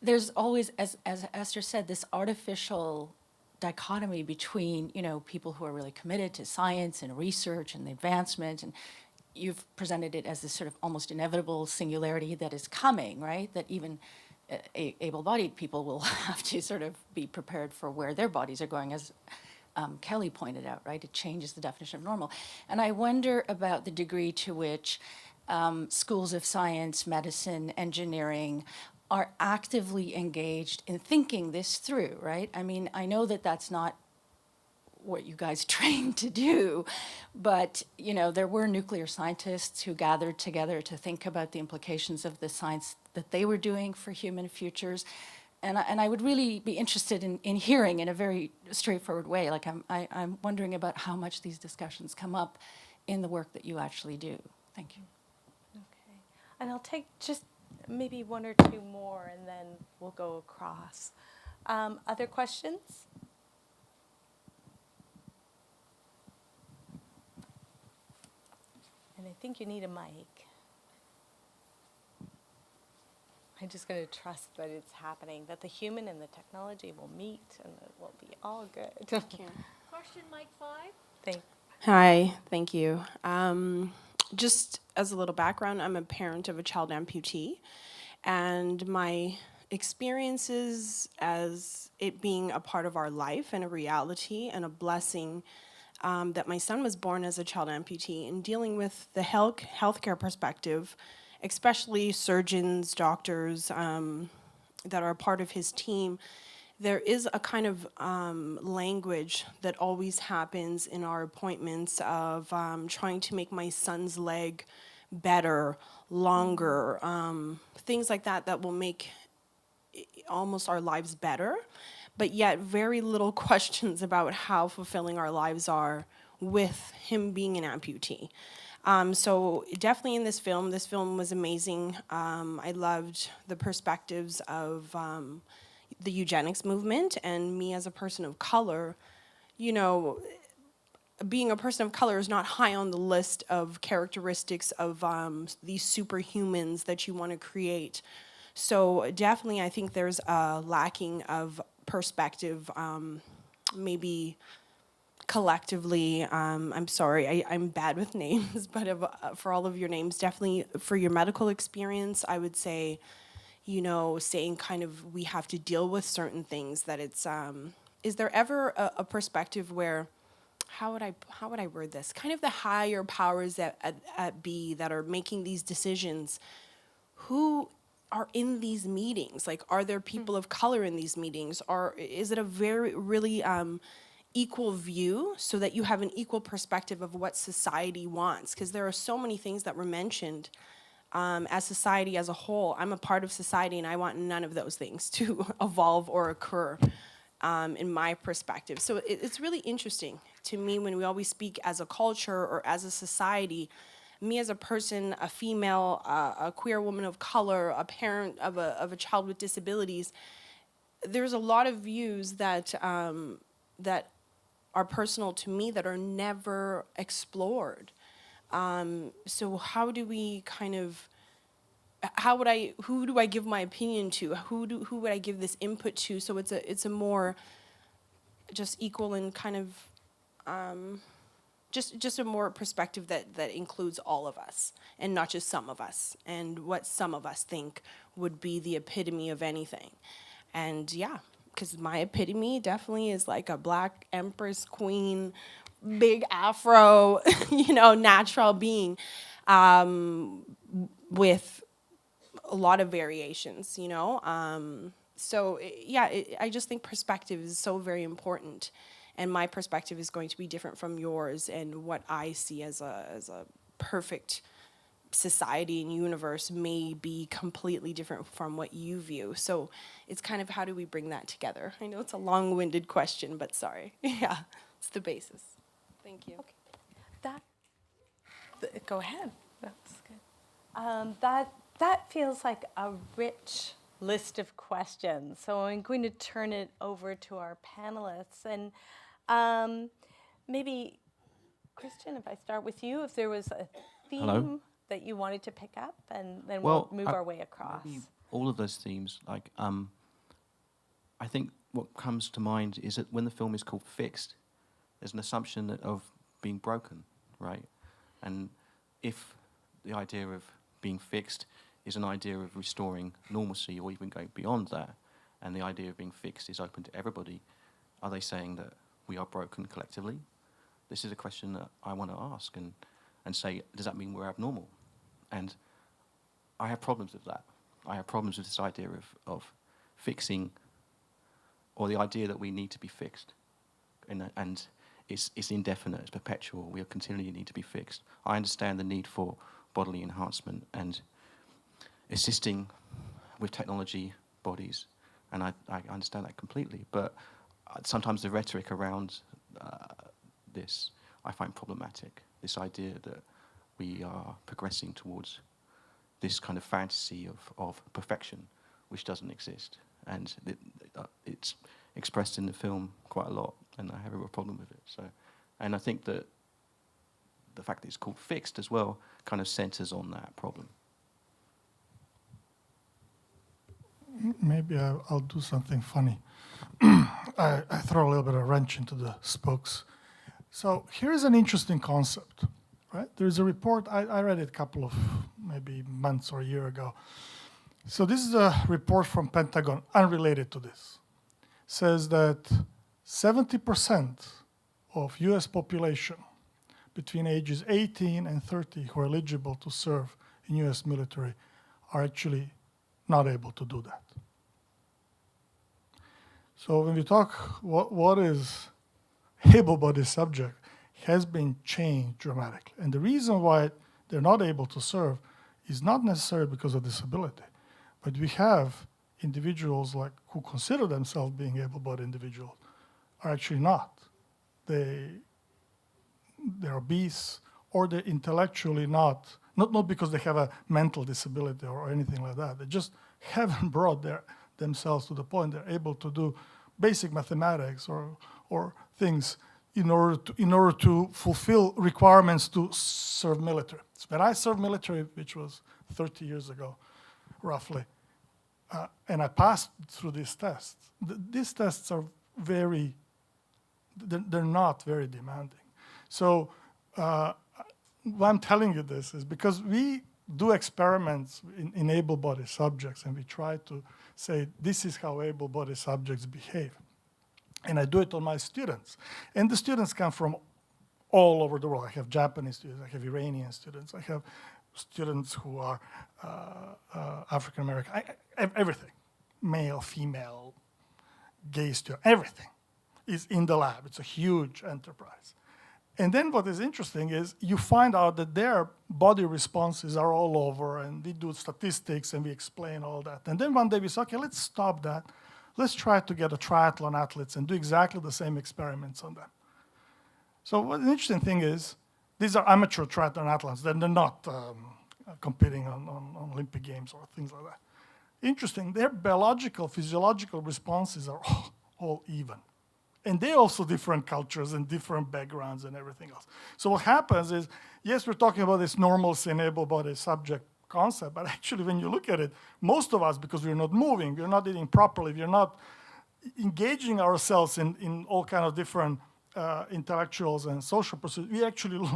there's always, as Esther said, this artificial dichotomy between, people who are really committed to science and research and the advancement, and you've presented it as this sort of almost inevitable singularity that is coming, right? That even able-bodied people will have to sort of be prepared for where their bodies are going, as Kelly pointed out, right? It changes the definition of normal. And I wonder about the degree to which schools of science, medicine, engineering are actively engaged in thinking this through, right? I mean, I know that that's not what you guys trained to do, but there were nuclear scientists who gathered together to think about the implications of the science that they were doing for human futures, and I would really be interested in hearing in a very straightforward way. Like I'm wondering about how much these discussions come up in the work that you actually do. Thank you. Okay. And I'll take just maybe one or two more, and then we'll go across. Other questions? And I think you need a mic. I'm just going to trust that it's happening, that the human and the technology will meet, and it will be all good. Thank you. Question mic 5. Thanks. Hi, thank you. Just as a little background, I'm a parent of a child amputee, and my experiences as it being a part of our life and a reality and a blessing that my son was born as a child amputee, and dealing with the healthcare perspective, especially surgeons, doctors that are a part of his team. There is a kind of language that always happens in our appointments of trying to make my son's leg better, longer, things like that will make almost our lives better, but yet very little questions about how fulfilling our lives are with him being an amputee. So definitely in this film was amazing. I loved the perspectives of the eugenics movement, and me as a person of color, being a person of color is not high on the list of characteristics of these superhumans that you want to create. So definitely I think there's a lacking of perspective, maybe collectively. I'm sorry, I'm bad with names, but for all of your names, definitely for your medical experience, I would say, saying kind of we have to deal with certain things, that it's, is there ever a perspective where, how would I word this? Kind of the higher powers at be that are making these decisions, who are in these meetings? Like, are there people of color in these meetings? Or is it a really equal view, so that you have an equal perspective of what society wants? Because there are so many things that were mentioned as society as a whole. I'm a part of society, and I want none of those things to evolve or occur in my perspective. So it's really interesting to me when we always speak as a culture or as a society. Me as a person, a female, a queer woman of color, a parent of a child with disabilities, there's a lot of views that that are personal to me that are never explored. So how do we kind of, who do I give my opinion to? Who would I give this input to? So it's a more just equal and kind of, just a more perspective that includes all of us and not just some of us, and what some of us think would be the epitome of anything. And yeah, because my epitome definitely is like a Black Empress queen, big afro, natural being, with a lot of variations, I just think perspective is so very important, and my perspective is going to be different from yours, and what I see as a perfect society and universe may be completely different from what you view. So it's kind of, how do we bring that together? I know it's a long-winded question, but sorry. Yeah, it's the basis. Thank you. Go ahead. That's good. That feels like a rich list of questions. So I'm going to turn it over to our panelists, and maybe, Christian, if I start with you, if there was a theme Hello? that you wanted to pick up, and then we'll move our way across. Maybe all of those themes, like, I think what comes to mind is that when the film is called Fixed, there's an assumption of being broken, right? And if the idea of being fixed is an idea of restoring normalcy or even going beyond that, and the idea of being fixed is open to everybody, are they saying that we are broken collectively? This is a question that I want to ask and say, does that mean we're abnormal? And I have problems with that. I have problems with this idea of fixing, or the idea that we need to be fixed. And it's indefinite, it's perpetual, we continually need to be fixed. I understand the need for bodily enhancement and assisting with technology bodies, and I understand that completely, but sometimes the rhetoric around this I find problematic. This idea that we are progressing towards this kind of fantasy of perfection, which doesn't exist, and it's expressed in the film quite a lot, and I have a real problem with it. So, and I think that the fact that it's called Fixed as well kind of centers on that problem. Maybe I'll do something funny. I throw a little bit of wrench into the spokes. So here's an interesting concept, right? There's a report, I read it a couple of maybe months or a year ago. So this is a report from Pentagon, unrelated to this. Says that 70% of US population between ages 18 and 30 who are eligible to serve in US military are actually not able to do that. So when we talk what is able-bodied subject, has been changed dramatically. And the reason why they're not able to serve is not necessarily because of disability, but we have individuals like who consider themselves being able-bodied individuals are actually not. They're obese, or they're intellectually not because they have a mental disability or anything like that. They just haven't brought themselves to the point they're able to do basic mathematics or things in order to fulfill requirements to serve military. So when I served military, which was 30 years ago, roughly, and I passed through these tests. These tests are they're not very demanding. So why I'm telling you this is because we do experiments in able-bodied subjects, and we try to say, this is how able-bodied subjects behave. And I do it on my students. And the students come from all over the world. I have Japanese students, I have Iranian students, I have students who are African-American, everything. Male, female, gay student, everything is in the lab. It's a huge enterprise. And then what is interesting is you find out that their body responses are all over, and we do statistics and we explain all that. And then one day we say, okay, let's stop that. Let's try to get a triathlon athletes and do exactly the same experiments on them. So what the interesting thing is, these are amateur triathlon athletes. They're not competing on Olympic Games or things like that. Interesting, their biological, physiological responses are all even. And they also different cultures and different backgrounds and everything else. So what happens is, yes, we're talking about this normalcy and able-bodied subject concept, but actually when you look at it, most of us, because we're not moving, we're not eating properly, we're not engaging ourselves in all kind of different intellectuals and social pursuits, we actually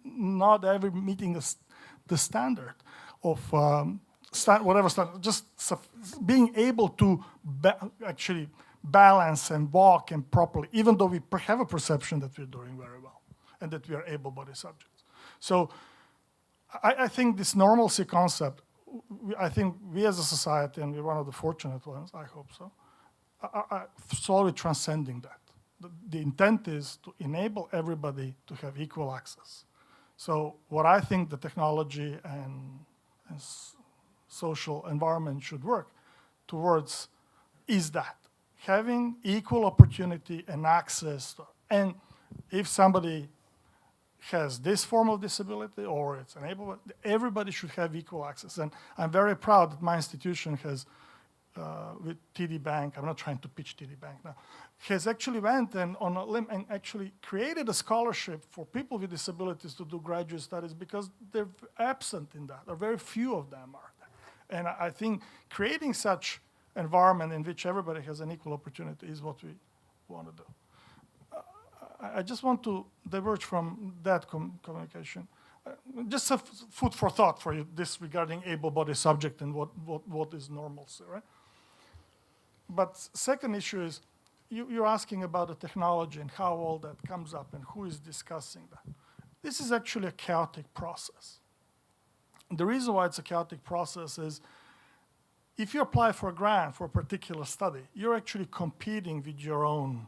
not ever meeting the standard of whatever standard, just being able to actually balance and walk and properly, even though we have a perception that we're doing very well and that we are able-bodied subjects. So I think this normalcy concept, I think we as a society, and we're one of the fortunate ones, I hope so, are slowly transcending that. The intent is to enable everybody to have equal access. So what I think the technology and social environment should work towards is that, having equal opportunity and access. And if somebody has this form of disability or it's enablement, everybody should have equal access. And I'm very proud that my institution has, with TD Bank, I'm not trying to pitch TD Bank now, has actually went and on a limb and actually created a scholarship for people with disabilities to do graduate studies because they're absent in that, or very few of them are there. And I think creating such environment in which everybody has an equal opportunity is what we want to do. I just want to diverge from that communication. Just a food for thought for you, this regarding able-bodied subject and what is normalcy, right? But second issue is, you're asking about the technology and how all that comes up and who is discussing that. This is actually a chaotic process. The reason why it's a chaotic process is if you apply for a grant for a particular study, you're actually competing with your own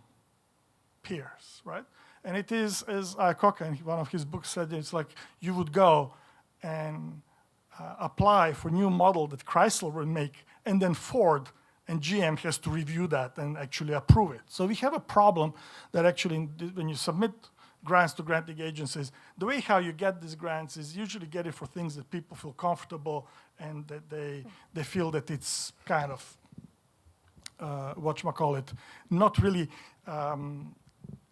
peers, right? And it is, as Koka in one of his books said, it's like you would go and apply for new model that Chrysler will make, and then Ford and GM has to review that and actually approve it. So we have a problem that actually, when you submit grants to granting agencies, the way how you get these grants is usually get it for things that people feel comfortable and that they feel that it's kind of, whatchamacallit, not really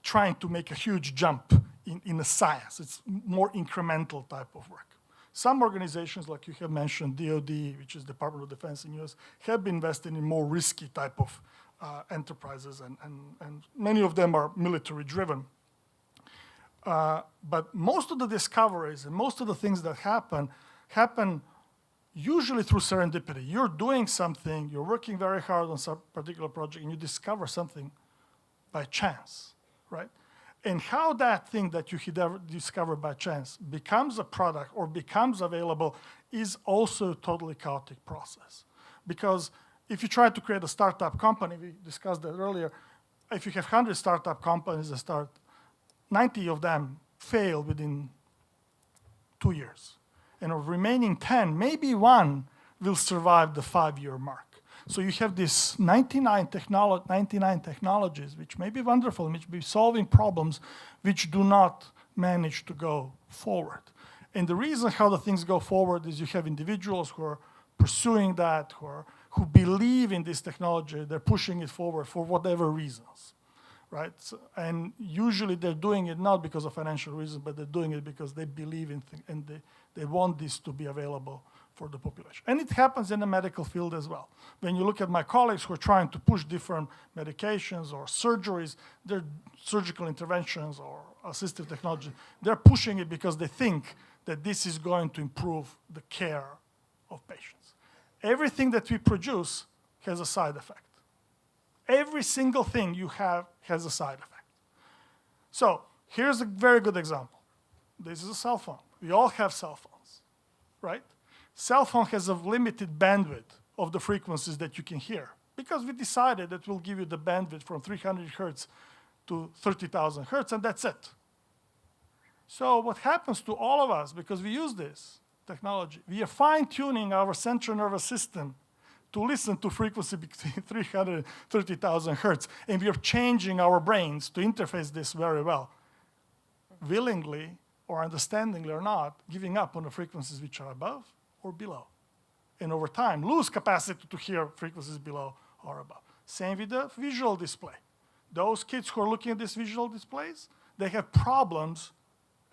trying to make a huge jump in a science. It's more incremental type of work. Some organizations, like you have mentioned, DoD, which is Department of Defense in US, have been investing in more risky type of enterprises, and many of them are military driven. But most of the discoveries and most of the things that happen usually through serendipity. You're doing something, you're working very hard on some particular project, and you discover something by chance, right? And how that thing that you had ever discovered by chance becomes a product or becomes available is also a totally chaotic process. Because if you try to create a startup company, we discussed that earlier, if you have 100 startup companies that start, 90 of them fail within 2 years. And of remaining 10, maybe one will survive the 5-year mark. So you have this 99 technologies, which may be wonderful, which may be solving problems, which do not manage to go forward. And the reason how the things go forward is you have individuals who are pursuing that, who believe in this technology, they're pushing it forward for whatever reasons, right? So, and usually they're doing it not because of financial reasons, but they're doing it because they believe in things and they want this to be available for the population. And it happens in the medical field as well. When you look at my colleagues who are trying to push different medications or surgeries, they're surgical interventions or assistive technology, they're pushing it because they think that this is going to improve the care of patients. Everything that we produce has a side effect. Every single thing you have has a side effect. So here's a very good example. This is a cell phone. We all have cell phones, right? Cell phone has a limited bandwidth of the frequencies that you can hear because we decided that we'll give you the bandwidth from 300 hertz to 30,000 hertz, and that's it. So what happens to all of us, because we use this technology, we are fine-tuning our central nervous system to listen to frequency between 300 and 30,000 hertz, and we are changing our brains to interface this very well, willingly or understandingly or not, giving up on the frequencies which are above or below. And over time, lose capacity to hear frequencies below or above. Same with the visual display. Those kids who are looking at these visual displays, they have problems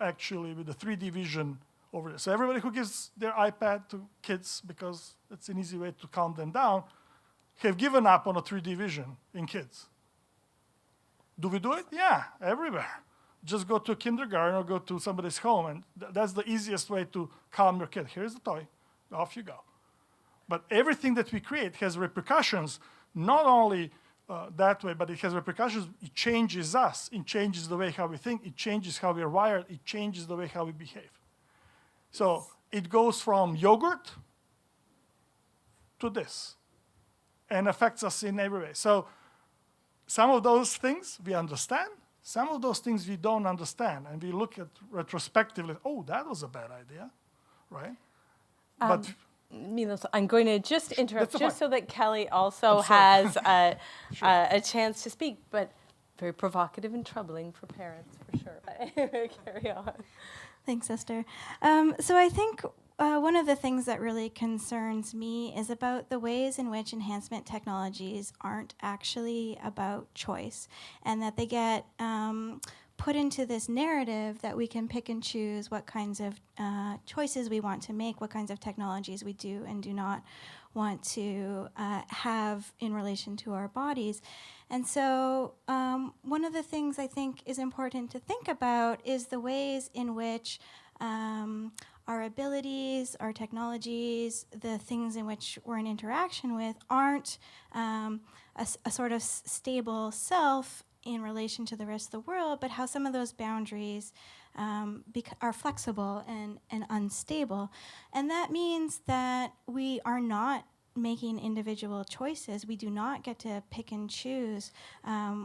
actually with the 3D vision over there. So everybody who gives their iPad to kids, because it's an easy way to calm them down, have given up on a 3D vision in kids. Do we do it? Yeah, everywhere. Just go to a kindergarten or go to somebody's home, and that's the easiest way to calm your kid. Here's the toy, off you go. But everything that we create has repercussions, not only that way, but it has repercussions. It changes us. It changes the way how we think. It changes how we are wired. It changes the way how we behave. So it goes from yogurt to this and affects us in every way. So some of those things we understand. Some of those things we don't understand. And we look at retrospectively, oh, that was a bad idea, right? But Milos, I'm going to just interrupt That's just fine. so that Kelly also I'm sorry. has a chance to speak, but very provocative and troubling for parents, for sure. Carry on. Thanks, Esther. So I think one of the things that really concerns me is about the ways in which enhancement technologies aren't actually about choice, and that they get put into this narrative that we can pick and choose what kinds of choices we want to make, what kinds of technologies we do and do not want to have in relation to our bodies. And so one of the things I think is important to think about is the ways in which our abilities, our technologies, the things in which we're in interaction with aren't a sort of stable self in relation to the rest of the world, but how some of those boundaries are flexible and unstable. And that means that we are not making individual choices. We do not get to pick and choose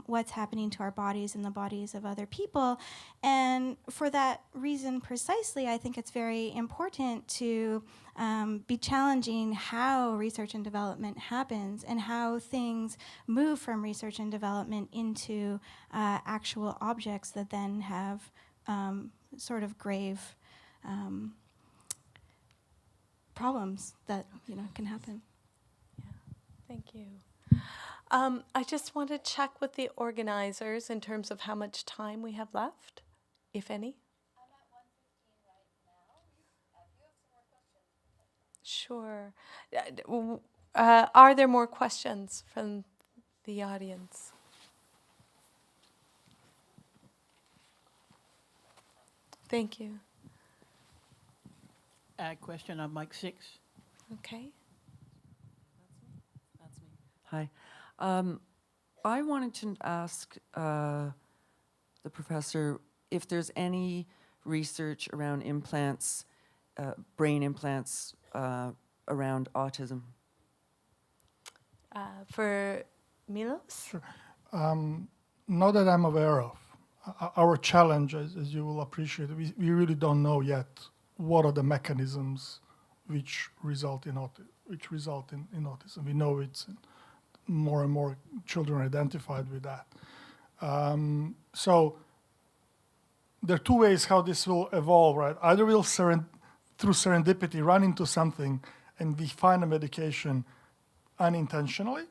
what's happening to our bodies and the bodies of other people. And for that reason precisely, I think it's very important to be challenging how research and development happens and how things move from research and development into actual objects that then have sort of grave problems that can happen. Thank you. I just want to check with the organizers in terms of how much time we have left, if any. I'm at 1:15 right now. If you have some more questions. Sure. Are there more questions from the audience? Thank you. Question on mic 6. Okay. That's me. Hi. I wanted to ask the professor if there's any research around implants, brain implants around autism. For Milos? Sure. Not that I'm aware of. Our challenge, as you will appreciate, we really don't know yet what are the mechanisms which result in autism. We know it's more and more children are identified with that. So there are two ways how this will evolve, right? Either we'll through serendipity run into something and we find a medication unintentionally,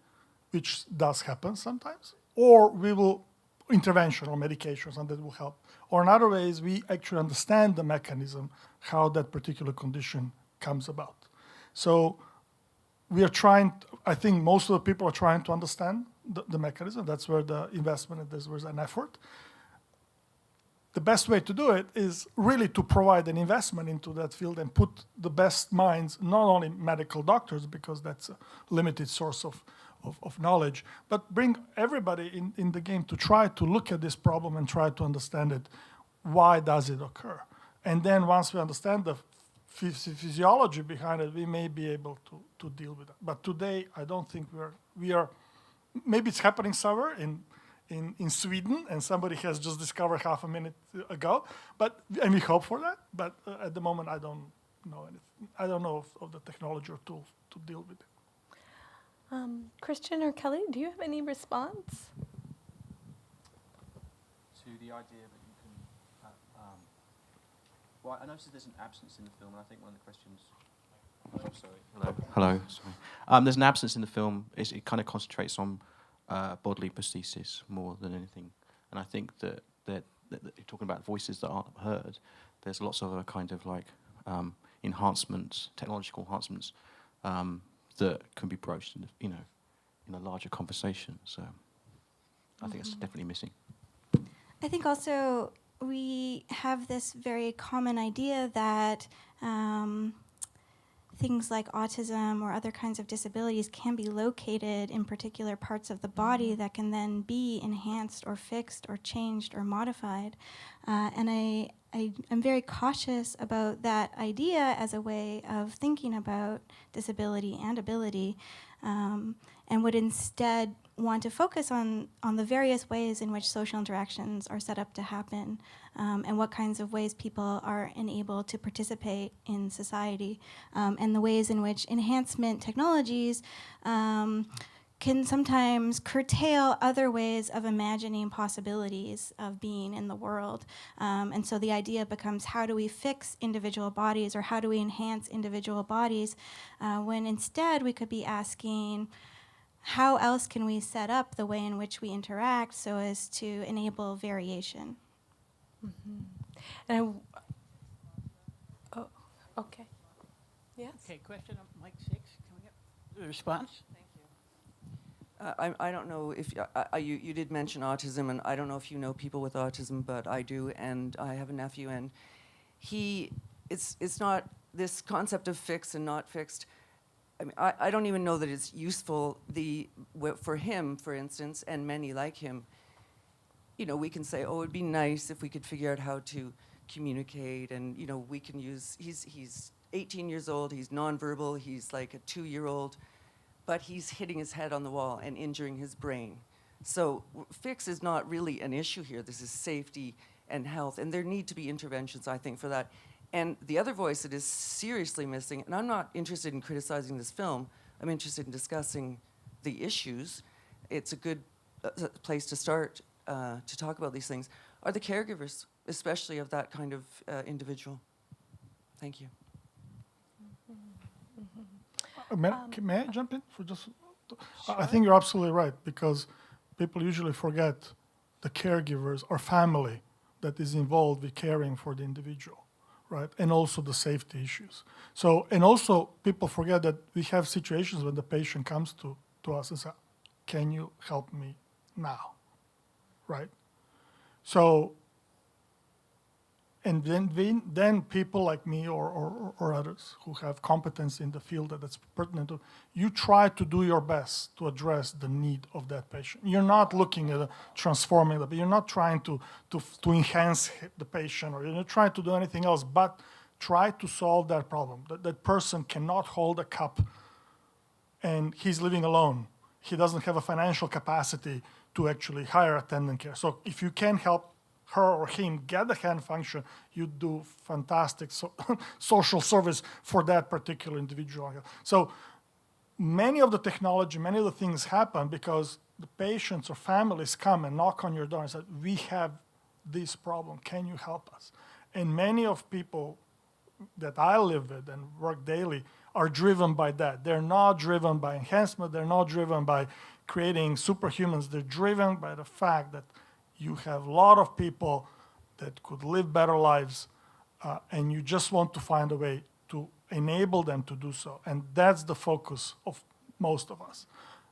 which does happen sometimes, or we will interventional medications and that will help. Or in other ways, we actually understand the mechanism, how that particular condition comes about. So we are trying, I think most of the people are trying to understand the mechanism. That's where the investment and there's an effort. The best way to do it is really to provide an investment into that field and put the best minds, not only medical doctors, because that's a limited source of knowledge, but bring everybody in the game to try to look at this problem and try to understand it. Why does it occur? And then once we understand the physiology behind it, we may be able to deal with it. But today, I don't think we are, maybe it's happening somewhere in Sweden, and somebody has just discovered half a minute ago, and we hope for that, but at the moment, I don't know anything. I don't know of the technology or tools to deal with it. Christian or Kelly, do you have any response? To the idea that you can have, well, I noticed there's an absence in the film, and I think one of the questions. Oh, sorry. Hello. Sorry. There's an absence in the film. It kind of concentrates on bodily prosthesis more than anything, and I think that you're talking about voices that aren't heard. There's lots of other kind of like enhancements, technological enhancements that can be broached in a larger conversation. So I think it's definitely missing. I think also we have this very common idea that things like autism or other kinds of disabilities can be located in particular parts of the body that can then be enhanced or fixed or changed or modified. And I'm very cautious about that idea as a way of thinking about disability and ability, and would instead want to focus on the various ways in which social interactions are set up to happen, and what kinds of ways people are enabled to participate in society, and the ways in which enhancement technologies can sometimes curtail other ways of imagining possibilities of being in the world. And so the idea becomes, how do we fix individual bodies, or how do we enhance individual bodies, when instead we could be asking, how else can we set up the way in which we interact so as to enable variation? And oh, okay. Yes. Okay, question on mic 6 coming up. The response? I don't know if you did mention autism, and I don't know if you know people with autism, but I do, and I have a nephew, and it's not this concept of fixed and not fixed. I mean, I don't even know that it's useful for him, for instance, and many like him. You know, we can say, oh, it'd be nice if we could figure out how to communicate, and you know, we can use. He's 18 years old. He's nonverbal. He's like a 2-year-old. But he's hitting his head on the wall and injuring his brain. So fix is not really an issue here. This is safety and health, and there need to be interventions, I think, for that. And the other voice that is seriously missing, and I'm not interested in criticizing this film, I'm interested in discussing the issues. It's a good place to start to talk about these things, are the caregivers, especially of that kind of individual. Thank you. May I jump in for just? I think you're absolutely right, because people usually forget the caregivers or family that is involved with caring for the individual, right? And also the safety issues. So, and also people forget that we have situations when the patient comes to us and says, "Can you help me now?" Right? So, and then people like me or others who have competence in the field that's pertinent to, you try to do your best to address the need of that patient. You're not looking at transforming the, you're not trying to enhance the patient, or you're not trying to do anything else, but try to solve that problem. That person cannot hold a cup and he's living alone. He doesn't have a financial capacity to actually hire attendant care. So if you can help her or him get the hand function, you do fantastic social service for that particular individual. So many of the technology, many of the things happen because the patients or families come and knock on your door and say, "We have this problem, can you help us?" And many of people that I live with and work daily are driven by that. They're not driven by enhancement, they're not driven by creating superhumans, they're driven by the fact that you have a lot of people that could live better lives, and you just want to find a way to enable them to do so. And that's the focus of most of us.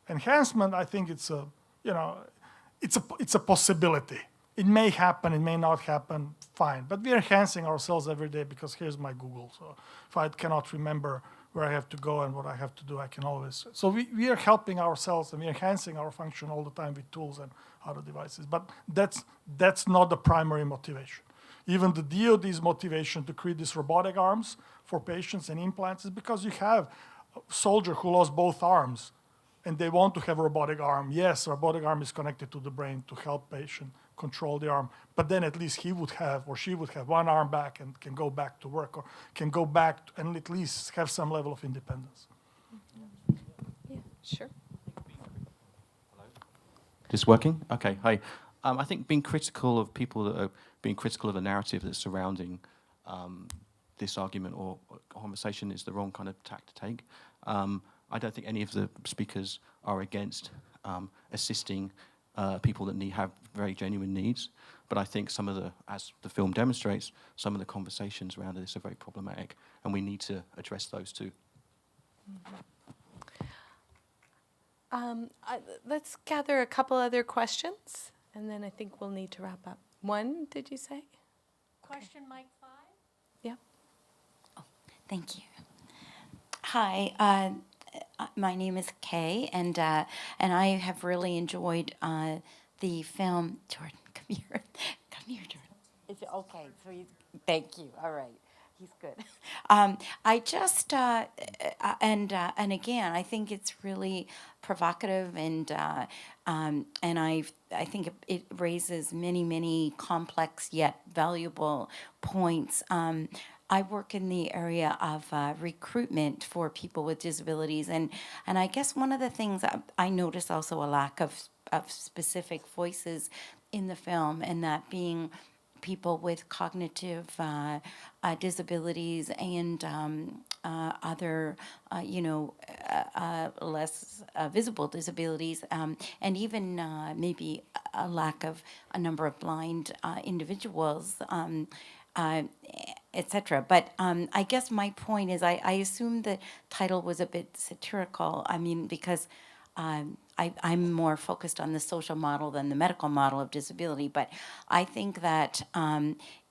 Enhancement, I think it's a possibility. It may happen, it may not happen, fine. But we're enhancing ourselves every day, because here's my Google. So if I cannot remember where I have to go and what I have to do, I can always. So we are helping ourselves and we're enhancing our function all the time with tools and other devices. But that's not the primary motivation. Even the DoD's motivation to create these robotic arms for patients and implants is because you have a soldier who lost both arms and they want to have a robotic arm. Yes, a robotic arm is connected to the brain to help patient control the arm, but then at least he would have, or she would have, one arm back and can go back to work, or can go back and at least have some level of independence. Yeah, sure. This working? Okay, hi. I think being critical of people that are being critical of the narrative that's surrounding this argument or conversation is the wrong kind of tack to take. I don't think any of the speakers are against assisting people that have very genuine needs, but I think some of the, as the film demonstrates, some of the conversations around this are very problematic, and we need to address those too. Let's gather a couple other questions, and then I think we'll need to wrap up. One, did you say? Question, Mike 5. Yeah. Oh, thank you. Hi, my name is Kay, and I have really enjoyed the film. Jordan, come here, come here, Jordan. Is it okay? So thank you. All right, he's good. I just and again, I think it's really provocative, and I think it raises many complex yet valuable points. I work in the area of recruitment for people with disabilities, and I guess one of the things I notice also a lack of specific voices in the film, and that being people with cognitive disabilities and other, less visible disabilities, and even maybe a lack of a number of blind individuals. Uh, Etc. But I guess my point is I assume the title was a bit satirical. I mean, because I'm more focused on the social model than the medical model of disability. But I think that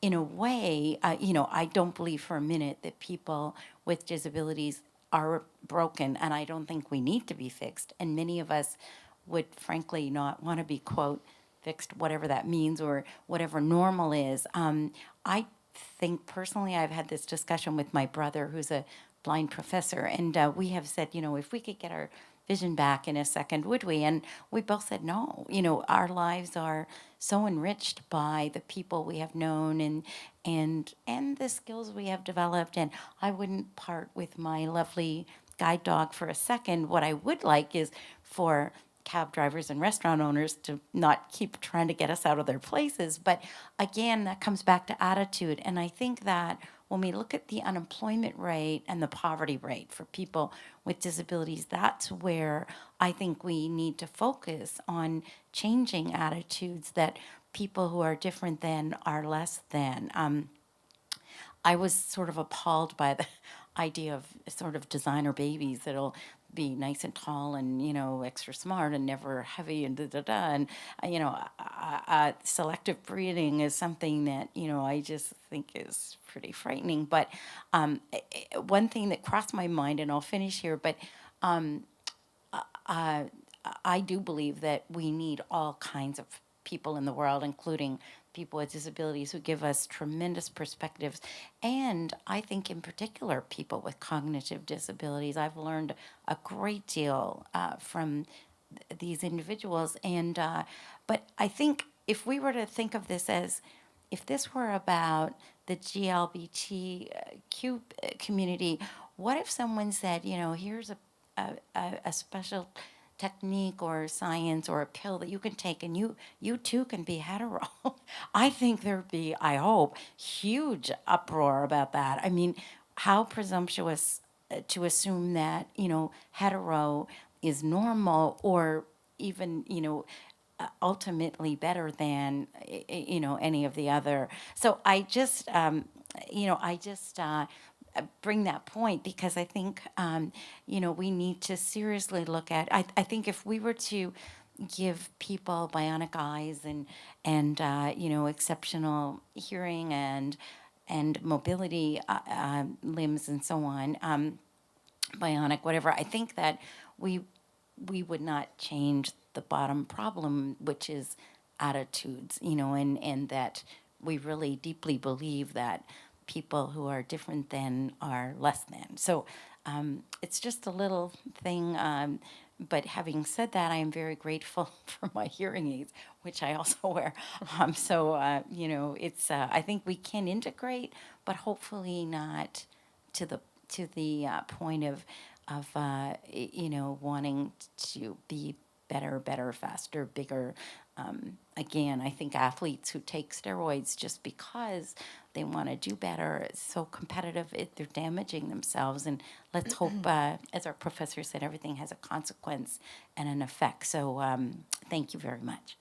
in a way, I don't believe for a minute that people with disabilities are broken, and I don't think we need to be fixed. And many of us would frankly not want to be, quote, fixed, whatever that means, or whatever normal is. I think personally, I've had this discussion with my brother, who's a blind professor, and we have said, if we could get our vision back in a second, would we? And we both said no. Our lives are so enriched by the people we have known and the skills we have developed, and I wouldn't part with my lovely guide dog for a second. What I would like is for cab drivers and restaurant owners to not keep trying to get us out of their places. But again, that comes back to attitude. And I think that when we look at the unemployment rate and the poverty rate for people with disabilities, that's where I think we need to focus on changing attitudes that people who are different than are less than. I was sort of appalled by the idea of sort of designer babies that'll be nice and tall and extra smart and never heavy and and selective breeding is something that I just think is pretty frightening. But one thing that crossed my mind, and I'll finish here, but I do believe that we need all kinds of people in the world, including people with disabilities, who give us tremendous perspectives. And I think in particular, people with cognitive disabilities. I've learned a great deal from these individuals. And but I think if we were to think of this as, if this were about the GLBTQ community, what if someone said, here's a special technique or science or a pill that you can take, and you too can be hetero. I think there'd be, I hope, huge uproar about that. I mean, how presumptuous to assume that hetero is normal, or even ultimately better than any of the other. So I just bring that point because I think we need to seriously look at. I think if we were to give people bionic eyes and exceptional hearing and mobility limbs and so on, bionic, whatever, I think that we would not change the bottom problem, which is attitudes, and that we really deeply believe that people who are different than are less than. So it's just a little thing. But having said that, I am very grateful for my hearing aids, which I also wear. It's I think we can integrate, but hopefully not to the point of wanting to be better, faster, bigger. Again, I think athletes who take steroids just because they want to do better, it's so competitive, they're damaging themselves. And let's hope, as our professor said, everything has a consequence and an effect. So thank you very much.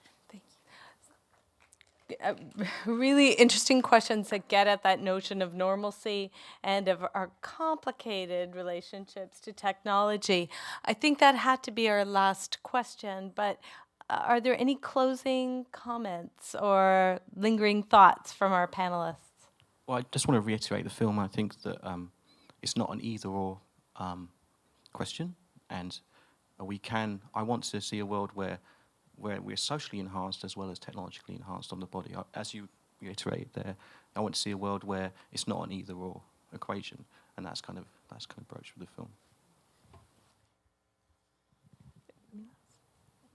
Really interesting questions that get at that notion of normalcy and of our complicated relationships to technology. I think that had to be our last question, but are there any closing comments or lingering thoughts from our panelists? Well, I just want to reiterate the film. I think that it's not an either or. question, and I want to see a world where we're socially enhanced as well as technologically enhanced on the body. As you reiterated there, I want to see a world where it's not an either-or equation, and that's kind of broached with the film.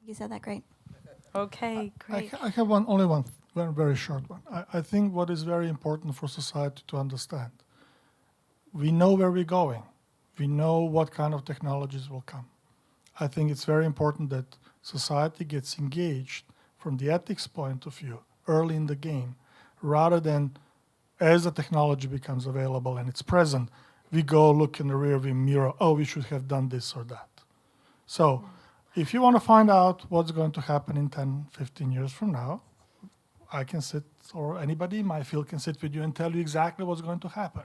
You said that great. Okay, great. I have only one very short one. I think what is very important for society to understand, we know where we're going. We know what kind of technologies will come. I think it's very important that society gets engaged from the ethics point of view early in the game, rather than as the technology becomes available and it's present, we go look in the rearview mirror, oh, we should have done this or that. So if you want to find out what's going to happen in 10, 15 years from now, I can sit, or anybody in my field can sit with you and tell you exactly what's going to happen.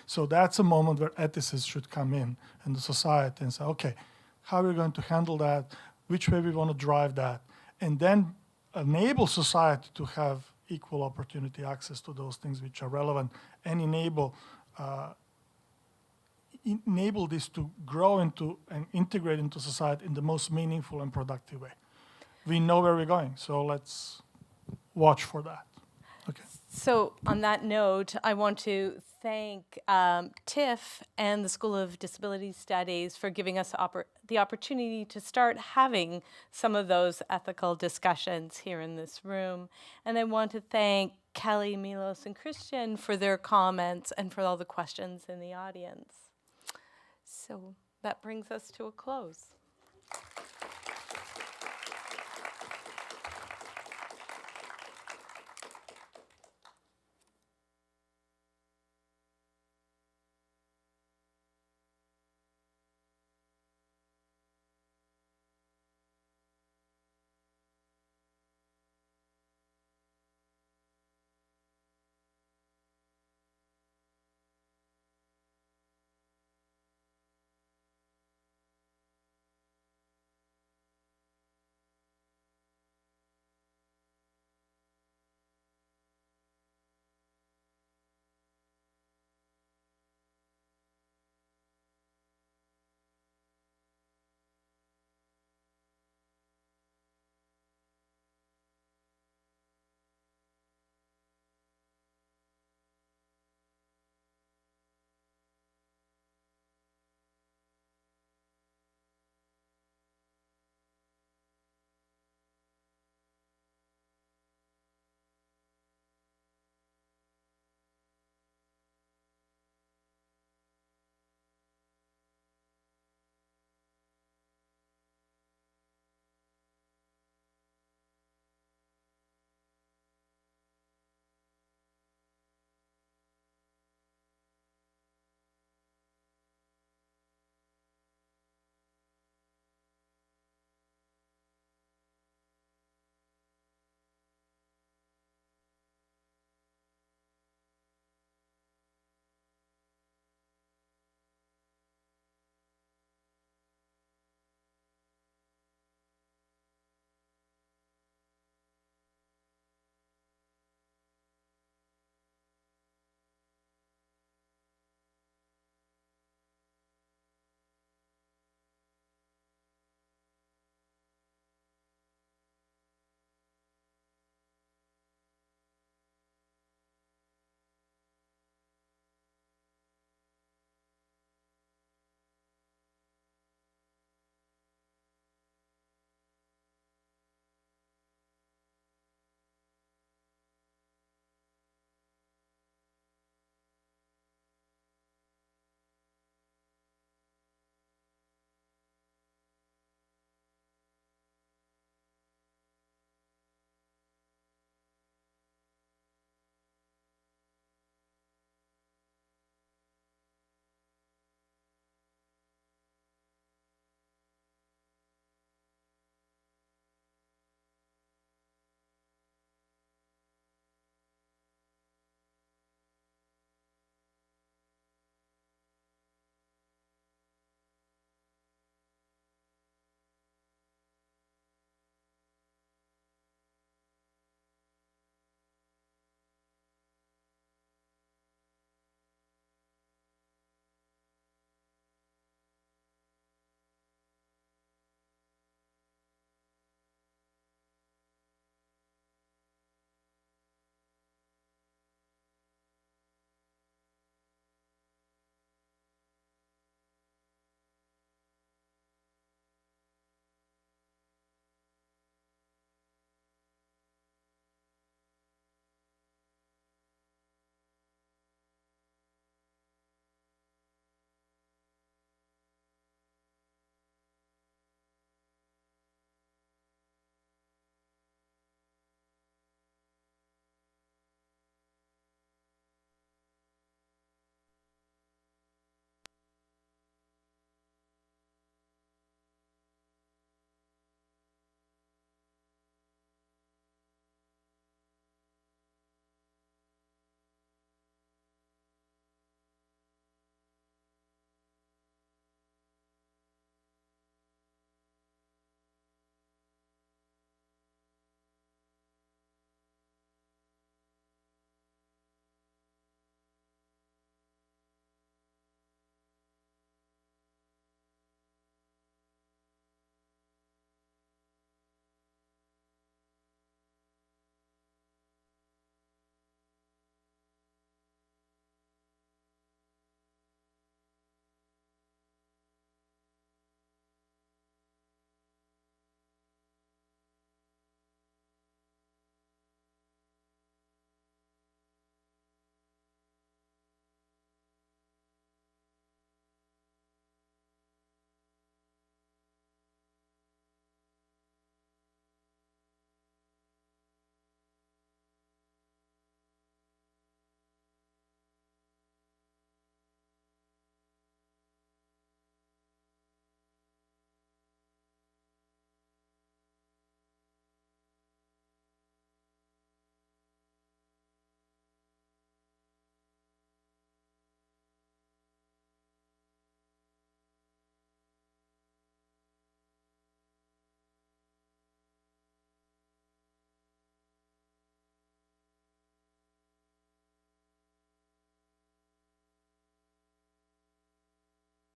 So that's a moment where ethicists should come in the society and say, okay, how are we going to handle that? Which way we want to drive that? And then enable society to have equal opportunity access to those things which are relevant, and enable this to grow into and integrate into society in the most meaningful and productive way. We know where we're going, so let's watch for that. Okay. So on that note, I want to thank Tiff and the School of Disability Studies for giving us the opportunity to start having some of those ethical discussions here in this room. And I want to thank Kelly, Milos, and Christian for their comments and for all the questions in the audience. So that brings us to a close.